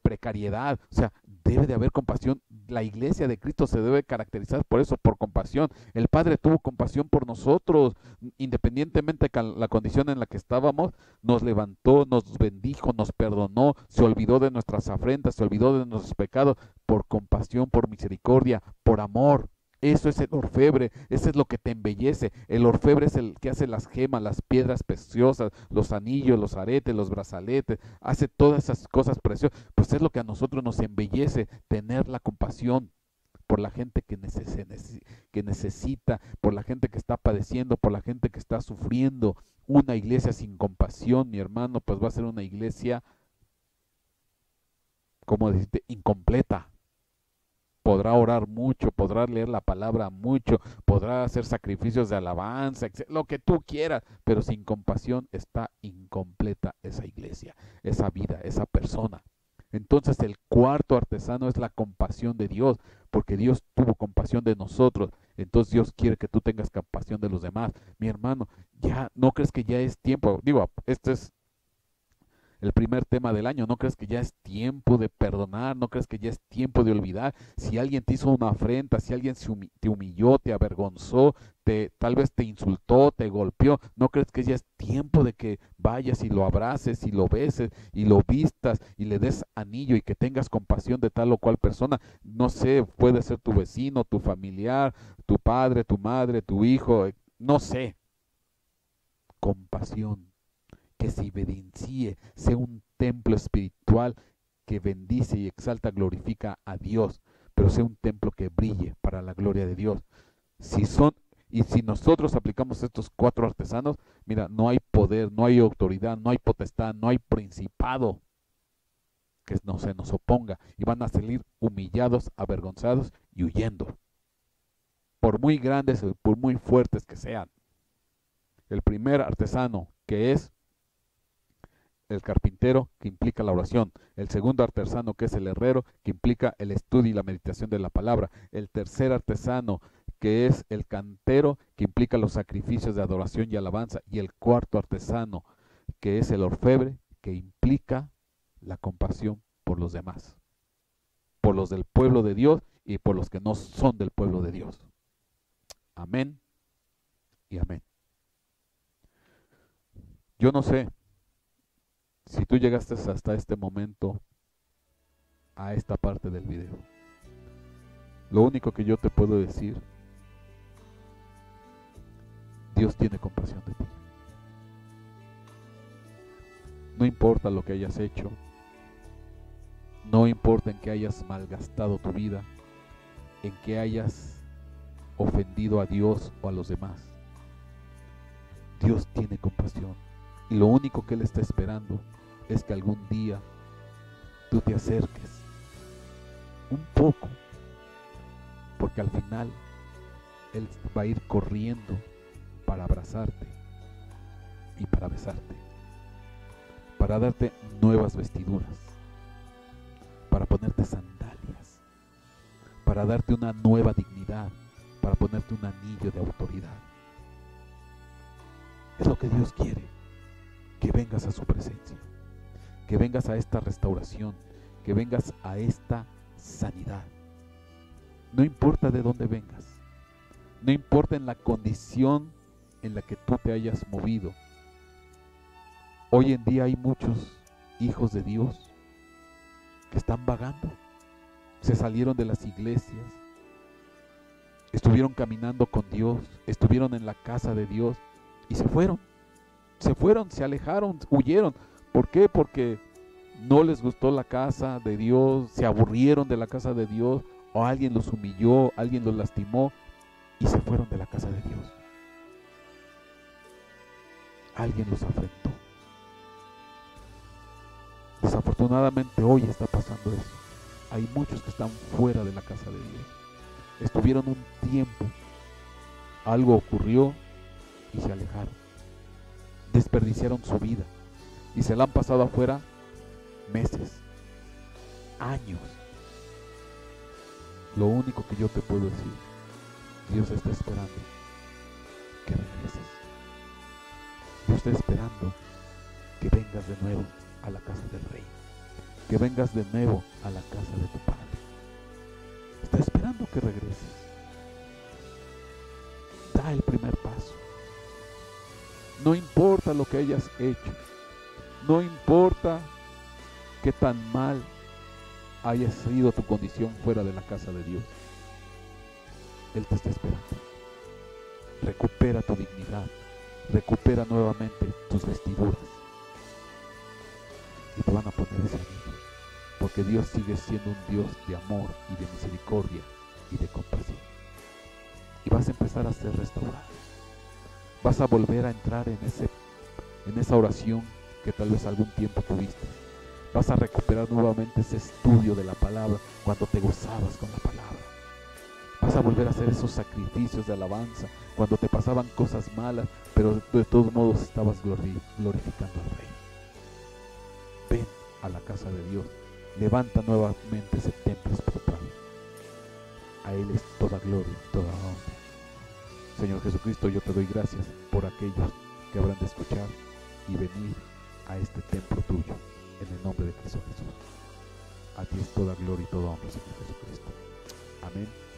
precariedad. O sea, debe de haber compasión. La iglesia de Cristo se debe caracterizar por eso, por compasión. El Padre tuvo compasión por nosotros, independientemente de la condición en la que estábamos, nos levantó, nos bendijo, nos perdonó, se olvidó de nuestras afrentas, se olvidó de nuestros pecados, por compasión, por misericordia, por amor. Eso es el orfebre, eso es lo que te embellece. El orfebre es el que hace las gemas, las piedras preciosas, los anillos, los aretes, los brazaletes, hace todas esas cosas preciosas. Pues es lo que a nosotros nos embellece, tener la compasión por la gente que necesita, por la gente que está padeciendo, por la gente que está sufriendo. Una iglesia sin compasión, mi hermano, pues va a ser una iglesia, como decirte, incompleta. Podrá orar mucho, podrá leer la palabra mucho, podrá hacer sacrificios de alabanza, lo que tú quieras, pero sin compasión está incompleta esa iglesia, esa vida, esa persona. Entonces el cuarto artesano es la compasión de Dios, porque Dios tuvo compasión de nosotros, entonces Dios quiere que tú tengas compasión de los demás. Mi hermano, ya no crees que ya es tiempo, digo, este es el primer tema del año. ¿No crees que ya es tiempo de perdonar? ¿No crees que ya es tiempo de olvidar? Si alguien te hizo una afrenta, si alguien te humilló, te avergonzó, tal vez te insultó, te golpeó, ¿no crees que ya es tiempo de que vayas y lo abraces y lo beses y lo vistas y le des anillo y que tengas compasión de tal o cual persona? No sé, puede ser tu vecino, tu familiar, tu padre, tu madre, tu hijo, no sé. Compasión que se evidencie, sea un templo espiritual que bendice y exalta, glorifica a Dios, pero sea un templo que brille para la gloria de Dios. Si son y si nosotros aplicamos estos cuatro artesanos, mira, no hay poder, no hay autoridad, no hay potestad, no hay principado que no se nos oponga y van a salir humillados, avergonzados y huyendo. Por muy grandes, por muy fuertes que sean. El primer artesano que es el carpintero, que implica la oración; el segundo artesano, que es el herrero, que implica el estudio y la meditación de la palabra; el tercer artesano, que es el cantero, que implica los sacrificios de adoración y alabanza; y el cuarto artesano, que es el orfebre, que implica la compasión por los demás, por los del pueblo de Dios y por los que no son del pueblo de Dios. Amén y amén. Yo no sé si tú llegaste hasta este momento, a esta parte del video. Lo único que yo te puedo decir, Dios tiene compasión de ti. No importa lo que hayas hecho, no importa en que hayas malgastado tu vida, en que hayas ofendido a Dios o a los demás. Dios tiene compasión y lo único que Él está esperando es que algún día tú te acerques un poco, porque al final Él va a ir corriendo para abrazarte y para besarte, para darte nuevas vestiduras, para ponerte sandalias, para darte una nueva dignidad, para ponerte un anillo de autoridad. Es lo que Dios quiere, que vengas a su presencia, que vengas a esta restauración, que vengas a esta sanidad. No importa de dónde vengas, no importa en la condición en la que tú te hayas movido. Hoy en día hay muchos hijos de Dios que están vagando, se salieron de las iglesias, estuvieron caminando con Dios, estuvieron en la casa de Dios y se fueron, se alejaron, huyeron. ¿Por qué? Porque no les gustó la casa de Dios, se aburrieron de la casa de Dios, o alguien los humilló, alguien los lastimó y se fueron de la casa de Dios. Alguien los afrentó. Desafortunadamente hoy está pasando eso. Hay muchos que están fuera de la casa de Dios. Estuvieron un tiempo, algo ocurrió y se alejaron. Desperdiciaron su vida y se la han pasado afuera meses, años. Lo único que yo te puedo decir, Dios está esperando que regreses. Dios está esperando que vengas de nuevo a la casa del Rey, que vengas de nuevo a la casa de tu Padre. Está esperando que regreses. Da el primer paso. No importa lo que hayas hecho, no importa qué tan mal haya sido tu condición fuera de la casa de Dios. Él te está esperando. Recupera tu dignidad, recupera nuevamente tus vestiduras y te van a poner ese anillo, porque Dios sigue siendo un Dios de amor y de misericordia y de compasión. Y vas a empezar a ser restaurado. Vas a volver a entrar en esa oración que tal vez algún tiempo tuviste. Vas a recuperar nuevamente ese estudio de la palabra cuando te gozabas con la palabra. Vas a volver a hacer esos sacrificios de alabanza cuando te pasaban cosas malas, pero de todos modos estabas glorificando al Rey. Ven a la casa de Dios. Levanta nuevamente ese templo espiritual. A Él es toda gloria, toda honra. Señor Jesucristo, yo te doy gracias por aquellos que habrán de escuchar y venir a este templo tuyo, en el nombre de Cristo Jesús. A ti es toda gloria y toda honra, Señor Jesucristo. Amén.